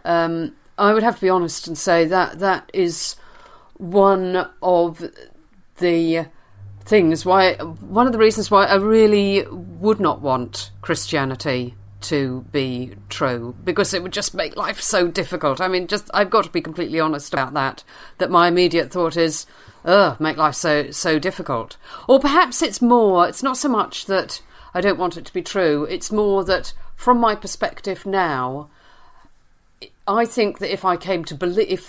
B: I would have to be honest and say that is one of the things one of the reasons why I really would not want Christianity to be true, because it would just make life so difficult. I mean, I've got to be completely honest about that my immediate thought is, make life so difficult. Or perhaps it's not so much that I don't want it to be true, it's more that from my perspective now, I think that if I came to believe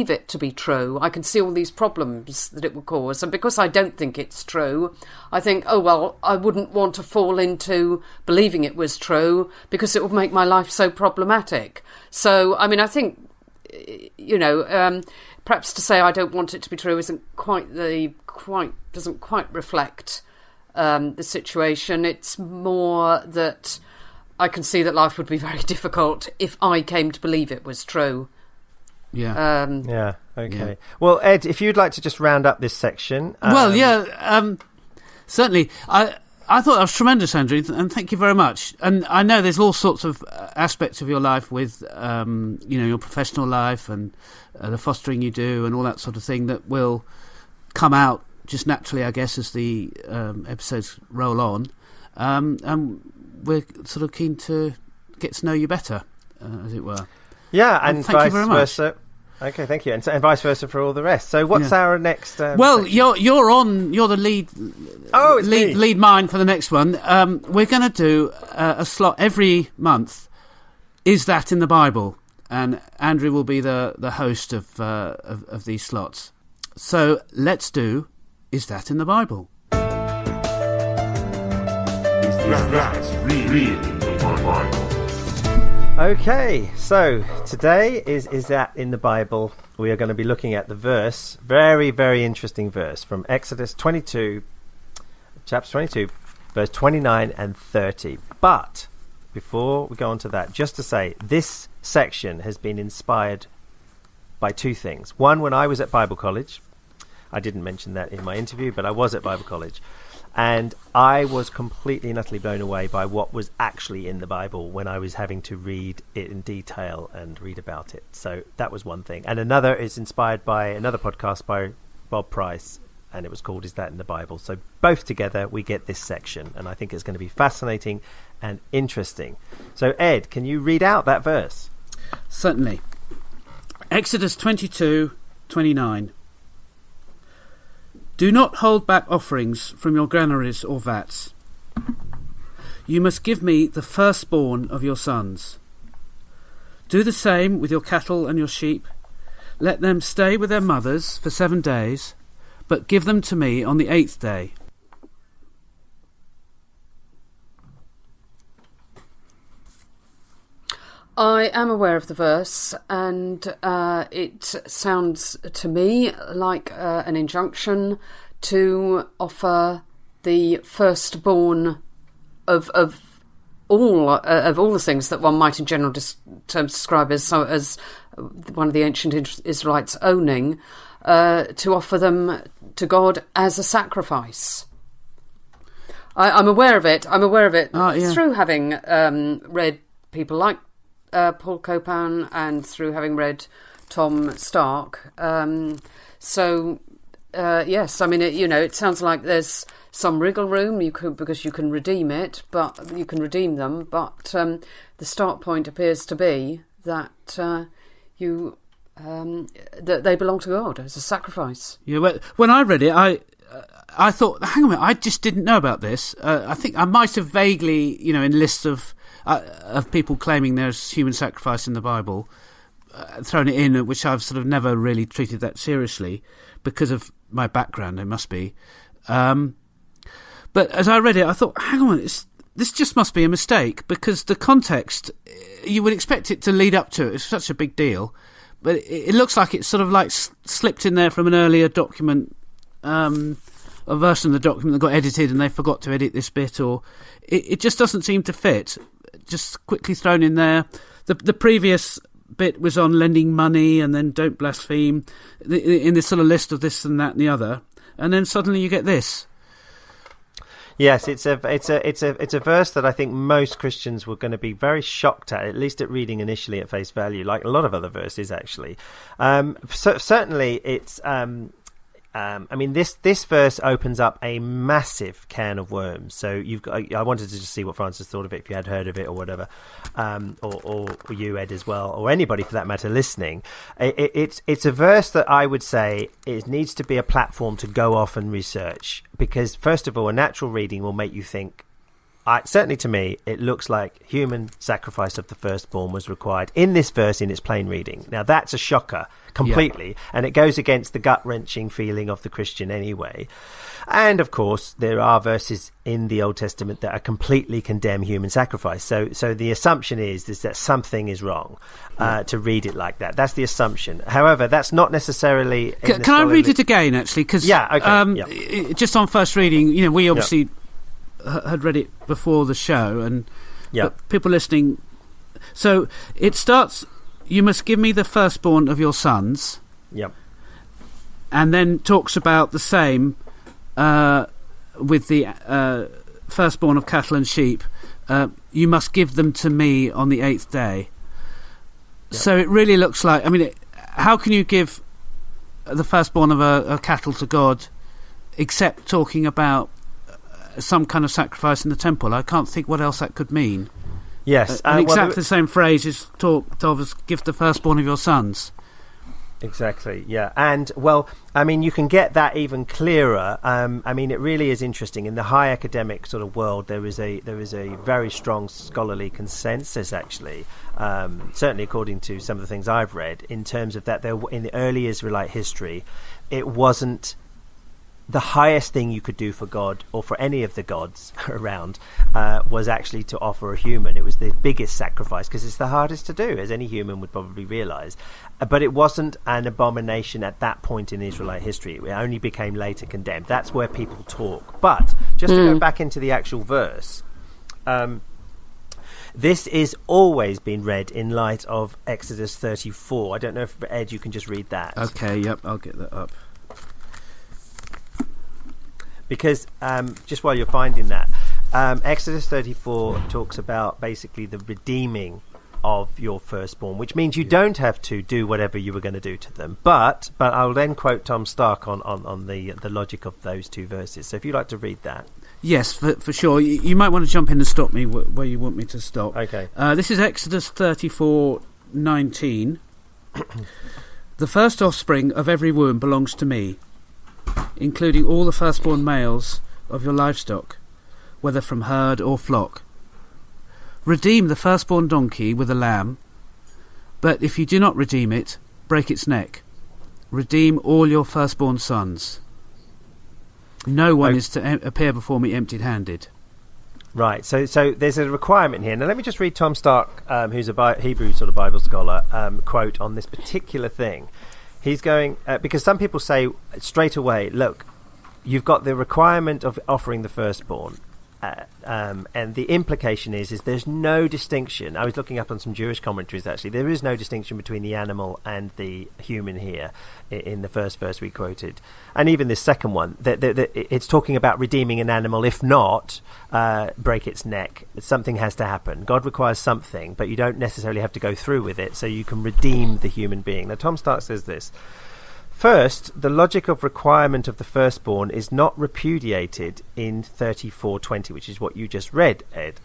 B: it to be true, I can see all these problems that it would cause. And because I don't think it's true, I think, oh well, I wouldn't want to fall into believing it was true because it would make my life so problematic. So, I mean, I think, perhaps to say I don't want it to be true doesn't quite reflect the situation. It's more that I can see that life would be very difficult if I came to believe it was true.
C: Yeah.
A: Okay.
C: Yeah.
A: Well, Ed, if you'd like to just round up this section.
C: Certainly. I thought that was tremendous, Andrew, and thank you very much. And I know there's all sorts of aspects of your life with, your professional life and the fostering you do and all that sort of thing that will come out just naturally, I guess, as the episodes roll on. And we're sort of keen to get to know you better, as it were.
A: Yeah, and
C: thank
A: vice
C: you very much.
A: versa. Okay, thank you, and vice versa for all the rest. So, what's our next?
C: Well,
A: section?
C: you're the lead.
A: Oh, it's me.
C: Lead mind for the next one. We're going to do a slot every month. Is that in the Bible? And Andrew will be the host of these slots. So let's do. Is that in the Bible?
D: That's really my Bible.
A: Okay, so today is that in the Bible? We are going to be looking at the verse, very, very interesting verse from Exodus 22, chapter 22, verse 29 and 30. But before we go on to that, just to say, this section has been inspired by two things. One, when I was at Bible college, I didn't mention that in my interview, but I was at Bible college. And I was completely and utterly blown away by what was actually in the Bible when I was having to read it in detail and read about it. So that was one thing. And another is inspired by another podcast by Bob Price, and it was called Is That in the Bible? So both together we get this section, and I think it's going to be fascinating and interesting. So Ed, can you read out that verse?
C: Certainly. Exodus 22:29. Do not hold back offerings from your granaries or vats. You must give me the firstborn of your sons. Do the same with your cattle and your sheep. Let them stay with their mothers for 7 days, but give them to me on the 8th day.
B: I am aware of the verse, and it sounds to me like an injunction to offer the firstborn of all the things that one might in general terms describe as one of the ancient Israelites owning, to offer them to God as a sacrifice. I'm aware of it. Through having read people like Paul Copan and through having read Tom Stark. Yes, I mean, it sounds like there's some wriggle room because you can redeem it, but you can redeem them. But the start point appears to be that that they belong to God as a sacrifice.
C: Yeah, when I read it, I thought, hang on a minute, I just didn't know about this. I think I might have vaguely, in lists of people claiming there's human sacrifice in the Bible, thrown it in, which I've sort of never really treated that seriously because of my background. It must be, but as I read it, I thought, hang on, this just must be a mistake because the context, you would expect it to lead up to it. It's such a big deal, but it looks like it's sort of like slipped in there from an earlier document. A version of the document that got edited and they forgot to edit this bit, or it just doesn't seem to fit. just quickly thrown in there. The previous bit was on lending money, and then don't blaspheme, in this sort of list of this and that and the other, and then suddenly you get this.
A: Yes, it's a verse that I think most Christians were going to be very shocked at least at reading initially at face value, like a lot of other verses actually. Certainly, it's. I mean, this verse opens up a massive can of worms. So I wanted to just see what Francis thought of it, if you had heard of it or whatever, or you, Ed, as well, or anybody for that matter listening. It's a verse that I would say it needs to be a platform to go off and research, because first of all, a natural reading will make you think. Certainly to me, it looks like human sacrifice of the firstborn was required in this verse in its plain reading. Now, that's a shocker completely, and it goes against the gut-wrenching feeling of the Christian anyway. And, of course, there are verses in the Old Testament that are completely condemn human sacrifice. So the assumption is that something is wrong to read it like that. That's the assumption. However, that's not necessarily...
C: Can I read it again, actually? Because just on first reading, we obviously... had read it before the show, and but people listening. So it starts, you must give me the firstborn of your sons.
A: Yep.
C: And then talks about the same with the firstborn of cattle and sheep. You must give them to me on the 8th day. Yep. So it really looks like, how can you give the firstborn of a cattle to God except talking about some kind of sacrifice in the temple? I can't think what else that could mean.
A: Yes.
C: The same phrase is talked of as give the firstborn of your sons.
A: Exactly, yeah. And, you can get that even clearer. It really is interesting. In the high academic sort of world, there is a very strong scholarly consensus, actually, certainly according to some of the things I've read, in terms of that in the early Israelite history, it wasn't the highest thing you could do for God, or for any of the gods around, was actually to offer a human. It was the biggest sacrifice, because it's the hardest to do, as any human would probably realise. But it wasn't an abomination at that point in Israelite history. It only became later condemned. That's where people talk. But just to go back into the actual verse, this is always been read in light of Exodus 34. I don't know if, Ed, you can just read that.
C: Okay, yep, I'll get that up.
A: Because just while you're finding that, Exodus 34 talks about basically the redeeming of your firstborn, which means you don't have to do whatever you were going to do to them. But I'll then quote Tom Stark on the logic of those two verses. So if you'd like to read that.
C: Yes, for sure. You might want to jump in and stop me where you want me to stop.
A: Okay.
C: This is Exodus 34:19. The first offspring of every womb belongs to me, including all the firstborn males of your livestock, whether from herd or flock. Redeem the firstborn donkey with a lamb, but if you do not redeem it, break its neck. Redeem all your firstborn sons. No one is to appear before me empty-handed.
A: Right, so there's a requirement here. Now let me just read Tom Stark, who's a Hebrew sort of Bible scholar, quote on this particular thing. He's going, because some people say straight away, look, you've got the requirement of offering the firstborn, and the implication is there's no distinction. I was looking up on some Jewish commentaries, actually. There is no distinction between the animal and the human here in the first verse we quoted. And even this second one, it's talking about redeeming an animal. If not, break its neck. Something has to happen. God requires something, but you don't necessarily have to go through with it, so you can redeem the human being. Now, Tom Stark says this. First, the logic of requirement of the firstborn is not repudiated in 34:20, which is what you just read, Ed.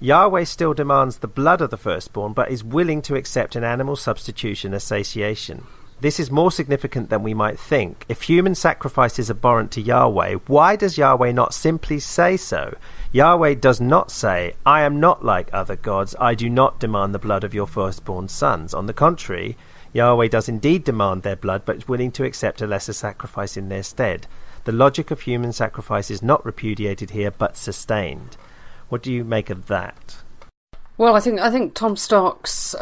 A: Yahweh still demands the blood of the firstborn, but is willing to accept an animal substitution as satiation. This is more significant than we might think. If human sacrifice is abhorrent to Yahweh, why does Yahweh not simply say so? Yahweh does not say, I am not like other gods, I do not demand the blood of your firstborn sons. On the contrary, Yahweh does indeed demand their blood, but is willing to accept a lesser sacrifice in their stead. The logic of human sacrifice is not repudiated here, but sustained. What do you make of that?
B: Well, I think Tom Stark's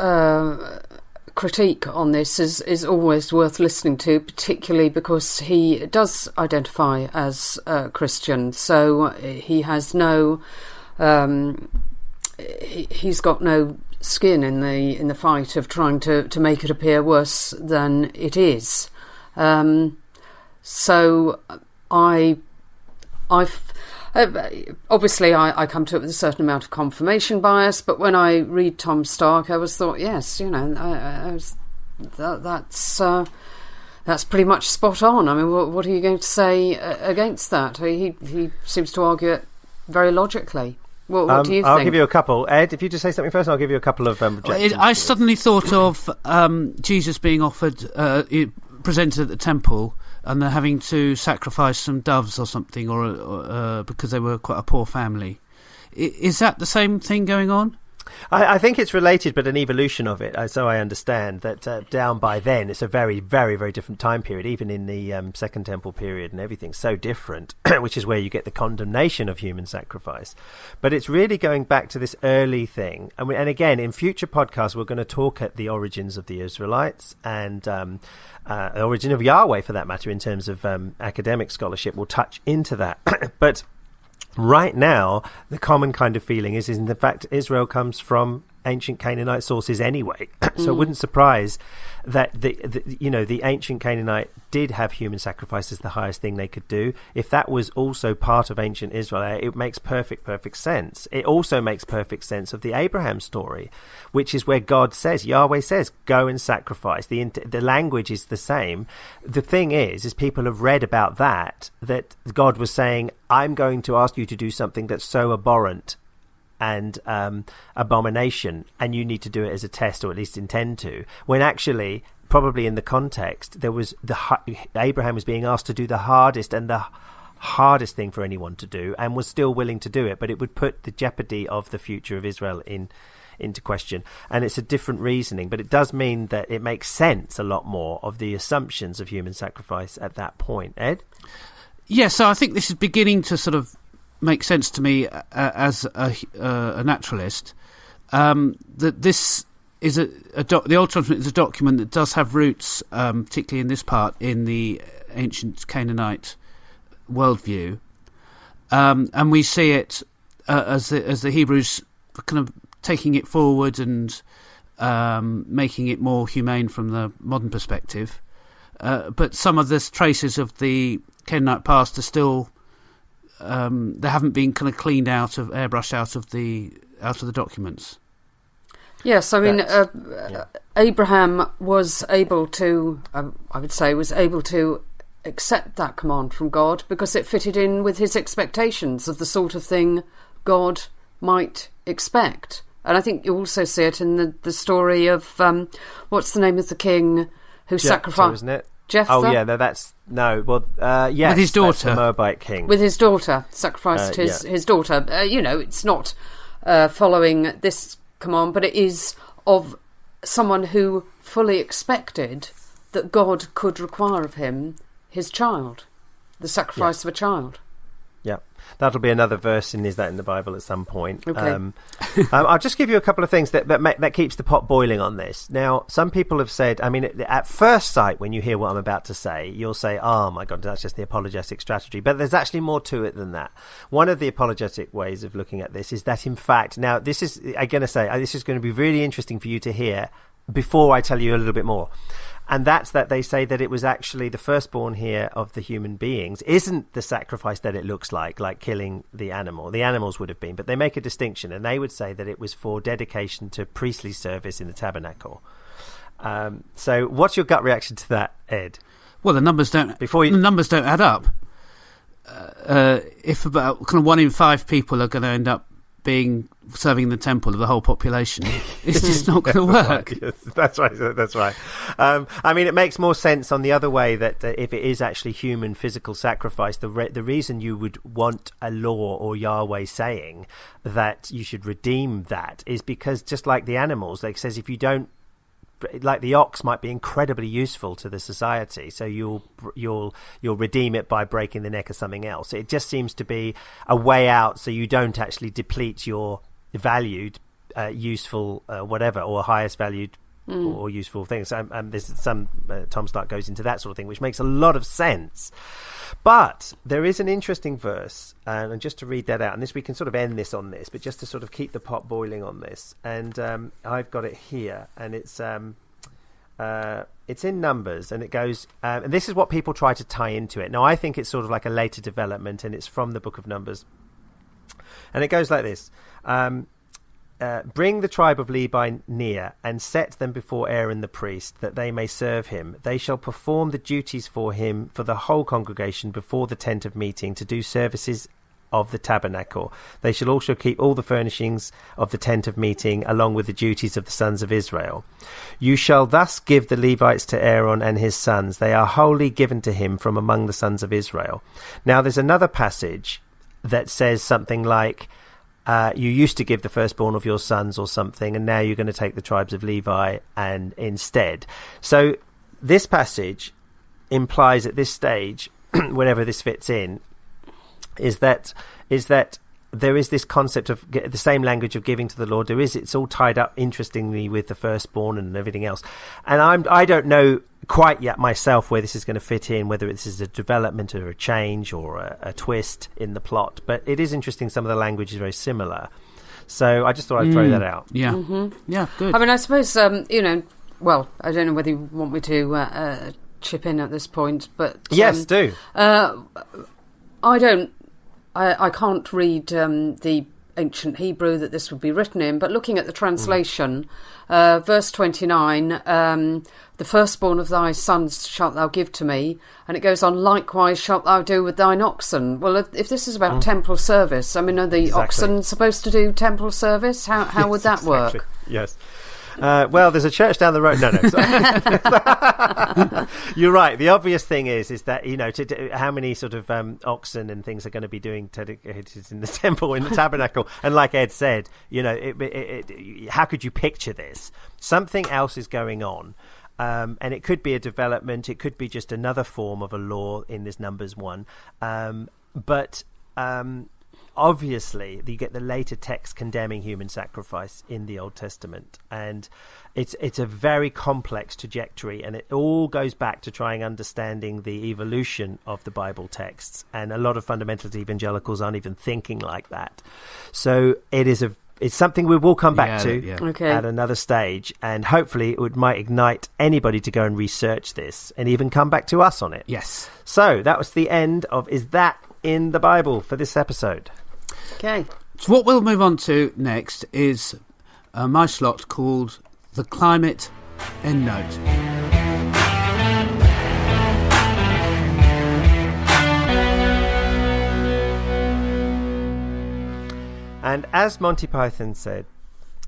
B: critique on this is always worth listening to, particularly because he does identify as Christian. So he has no... he's got no skin in the fight of trying to make it appear worse than it is. So obviously I come to it with a certain amount of confirmation bias, but when I read Tom Stark, I was thought, yes, that's pretty much spot on. I mean, what are you going to say against that? He seems to argue it very logically. What do you think?
A: I'll give you a couple. Ed, if you just say something first, I'll give you a couple of objections.
C: I suddenly thought of Jesus being offered, presented at the temple, and they're having to sacrifice some doves or something, or because they were quite a poor family. Is that the same thing going on?
A: I think it's related, but an evolution of it. So I understand that down by then, it's a very, very, very different time period, even in the Second Temple period, and everything's so different, which is where you get the condemnation of human sacrifice. But it's really going back to this early thing. And again, in future podcasts, we're going to talk at the origins of the Israelites and the origin of Yahweh, for that matter, in terms of academic scholarship. We'll touch into that. But right now, the common kind of feeling is in the fact Israel comes from ancient Canaanite sources anyway. So it wouldn't surprise that the ancient Canaanite did have human sacrifice as the highest thing they could do. If that was also part of ancient Israel, it makes perfect sense. It also makes perfect sense of the Abraham story, which is where God says, Yahweh says, go and sacrifice. The language is the same. The thing is people have read about that God was saying, I'm going to ask you to do something that's so abhorrent and abomination, and you need to do it as a test, or at least intend to, when actually, probably in the context, there was Abraham was being asked to do the hardest hardest thing for anyone to do, and was still willing to do it, but it would put the jeopardy of the future of Israel into question. And it's a different reasoning, but it does mean that it makes sense a lot more of the assumptions of human sacrifice at that point. Ed?
C: Yeah, so I think this is beginning to sort of make sense to me as a naturalist, that this is the Old Testament is a document that does have roots, particularly in this part, in the ancient Canaanite worldview, and we see it as the Hebrews kind of taking it forward and making it more humane from the modern perspective. But some of the traces of the Canaanite past are still they haven't been kind of airbrushed out of the documents.
B: Yes, I mean Abraham was able to, I would say, accept that command from God because it fitted in with his expectations of the sort of thing God might expect. And I think you also see it in the story of what's the name of the king who sacrificed,
A: isn't it?
B: Jephthah?
A: Oh yeah, yes,
C: with his daughter,
A: the Moabite king,
B: with his daughter, sacrificed his daughter. It's not following this command, but it is of someone who fully expected that God could require of him his child, the sacrifice of a child.
A: Yeah, that'll be another verse in the Bible at some point.
B: Okay.
A: I'll just give you a couple of things that keeps the pot boiling on this. Now, some people have said, I mean, at first sight, when you hear what I'm about to say, you'll say, oh my God, that's just the apologetic strategy. But there's actually more to it than that. One of the apologetic ways of looking at this is that, in fact, now this is going to be really interesting for you to hear before I tell you a little bit more. And that's that they say that it was actually the firstborn here of the human beings isn't the sacrifice that it looks like killing the animal. The animals would have been, but they make a distinction, and they would say that it was for dedication to priestly service in the tabernacle. So what's your gut reaction to that, Ed?
C: Well, the numbers don't add up. If about kind of 1 in 5 people are going to end up serving the temple of the whole population, it's just not going to work.
A: Right. Yes, that's right. I mean, it makes more sense on the other way that if it is actually human physical sacrifice, the reason you would want a law or Yahweh saying that you should redeem that is because, just like the animals, like it says, if you don't, like the ox might be incredibly useful to the society, so you'll redeem it by breaking the neck of something else. It just seems to be a way out, so you don't actually deplete your valued, useful, whatever, or highest valued or useful things. There's some Tom Stark goes into that sort of thing, which makes a lot of sense. But there is an interesting verse, and just to read that out, and this we can sort of end this on this, but just to sort of keep the pot boiling on this, and I've got it here, and it's in Numbers, and it goes, and this is what people try to tie into it. Now, I think it's sort of like a later development, and it's from the book of Numbers, and it goes like this. Bring the tribe of Levi near and set them before Aaron the priest, that they may serve him. They shall perform the duties for him for the whole congregation before the tent of meeting, to do services of the tabernacle. They shall also keep all the furnishings of the tent of meeting, along with the duties of the sons of Israel. You shall thus give the Levites to Aaron and his sons. They are wholly given to him from among the sons of Israel. Now, there's another passage that says something like, you used to give the firstborn of your sons or something, and now you're going to take the tribes of Levi and instead. So this passage implies at this stage, whenever this fits in, is that there is this concept of the same language of giving to the Lord. It's all tied up interestingly with the firstborn and everything else. And I don't know quite yet myself where this is going to fit in, whether this is a development or a change or a twist in the plot. But it is interesting. Some of the language is very similar. So I just thought I'd throw that out.
C: Yeah. Yeah, good.
B: I mean, I suppose, well, I don't know whether you want me to chip in at this point, but...
A: Yes, do.
B: I can't read the ancient Hebrew that this would be written in, but looking at the translation, verse 29, the firstborn of thy sons shalt thou give to me, and it goes on, likewise shalt thou do with thine oxen. Well, if this is about temple service, I mean, are the oxen supposed to do temple service? How would that work?
A: Yes. Well, there's a church down the road. No. You're right. The obvious thing is that, how many sort of oxen and things are going to be doing dedicated in the temple, in the tabernacle. And like Ed said, how could you picture this? Something else is going on. And it could be a development. It could be just another form of a law in this Numbers 1. Obviously, you get the later text condemning human sacrifice in the Old Testament, and it's a very complex trajectory, and it all goes back to trying understanding the evolution of the Bible texts, and a lot of fundamentalist evangelicals aren't even thinking like that. So it's something we will come back to at another stage, and hopefully it might ignite anybody to go and research this and even come back to us on it.
C: Yes.
A: So that was the end of Is That in the Bible for this episode.
B: Okay.
C: So what we'll move on to next is my slot called The Climate Endnote.
A: And as Monty Python said,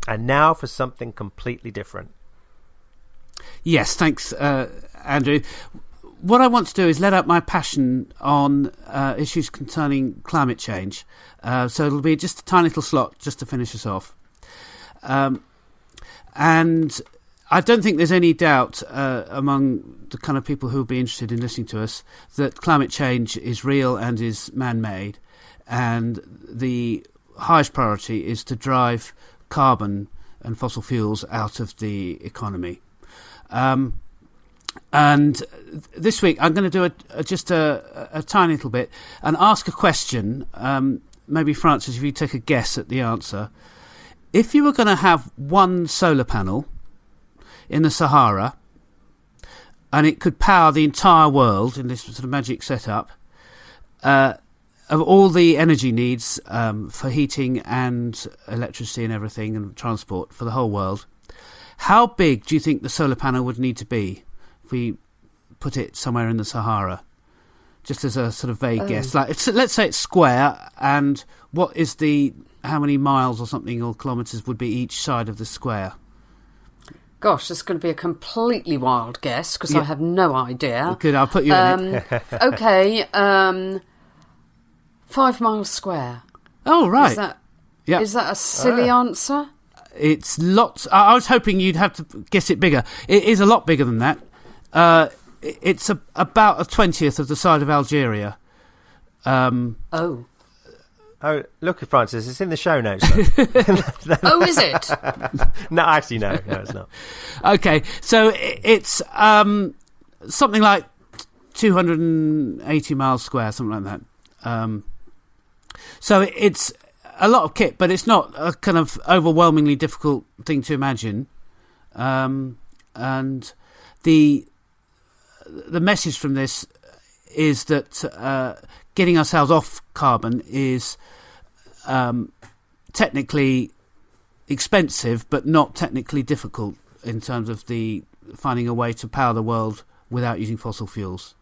A: and now for something completely different.
C: Yes, thanks, Andrew. What I want to do is let out my passion on issues concerning climate change. So it'll be just a tiny little slot just to finish us off. And I don't think there's any doubt among the kind of people who will be interested in listening to us that climate change is real and is man-made. And the highest priority is to drive carbon and fossil fuels out of the economy. And this week I'm going to do just a tiny little bit and ask a question. Maybe, Francis, if you take a guess at the answer. If you were going to have one solar panel in the Sahara and it could power the entire world in this sort of magic setup, of all the energy needs for heating and electricity and everything and transport for the whole world, how big do you think the solar panel would need to be if we put it somewhere in the Sahara? Just as a sort of vague guess. Let's say it's square, and what is how many miles or something or kilometres would be each side of the square?
B: Gosh, this is going to be a completely wild guess because I have no idea.
C: Good, I'll put you in it.
B: Okay, 5 miles square.
C: Oh, right.
B: Is that a silly answer?
C: It's lots. I was hoping you'd have to guess it bigger. It is a lot bigger than that. It's about a 20th of the size of Algeria.
A: Oh, look, Francis, it's in the show notes.
B: Oh, is it?
A: No, actually, no, it's not.
C: Okay, so it's something like 280 miles square, something like that. So it's a lot of kit, but it's not a kind of overwhelmingly difficult thing to imagine. And the message from this is that getting ourselves off carbon is technically expensive, but not technically difficult in terms of the finding a way to power the world without using fossil fuels.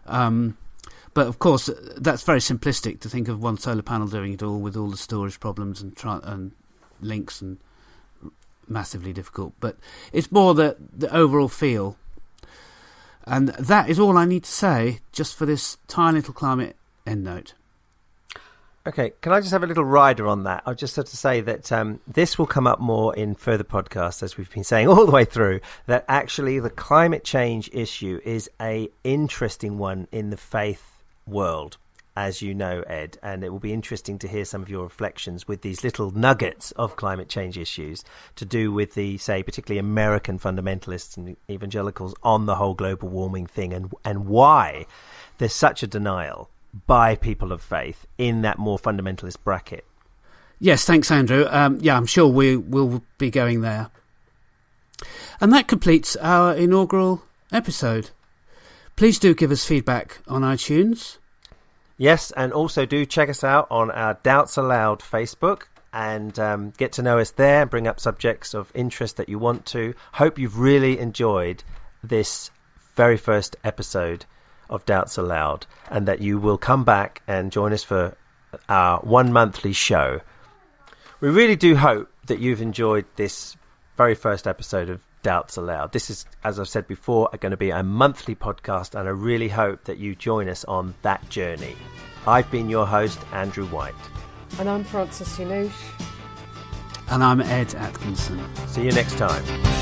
C: But of course, that's very simplistic to think of one solar panel doing it all with all the storage problems and links and massively difficult. But it's more the overall feel. And that is all I need to say just for this tiny little climate endnote.
A: Okay, can I just have a little rider on that? I just have to say that this will come up more in further podcasts, as we've been saying all the way through, that actually the climate change issue is a interesting one in the faith world, as you know, Ed, and it will be interesting to hear some of your reflections with these little nuggets of climate change issues to do with the, say, particularly American fundamentalists and evangelicals on the whole global warming thing, and why there's such a denial by people of faith in that more fundamentalist bracket.
C: Yes, thanks, Andrew. I'm sure we will be going there. And that completes our inaugural episode. Please do give us feedback on iTunes.
A: Yes, and also do check us out on our Doubts Aloud Facebook and get to know us there, bring up subjects of interest that you want to. Hope you've really enjoyed this very first episode of Doubts Aloud, and that you will come back and join us for our one monthly show. We really do hope that you've enjoyed this very first episode of Doubts Aloud. This is, as I've said before, going to be a monthly podcast, and I really hope that you join us on that journey. I've been your host, Andrew White.
B: And I'm Frances Yanush.
C: And I'm Ed Atkinson.
A: See you next time.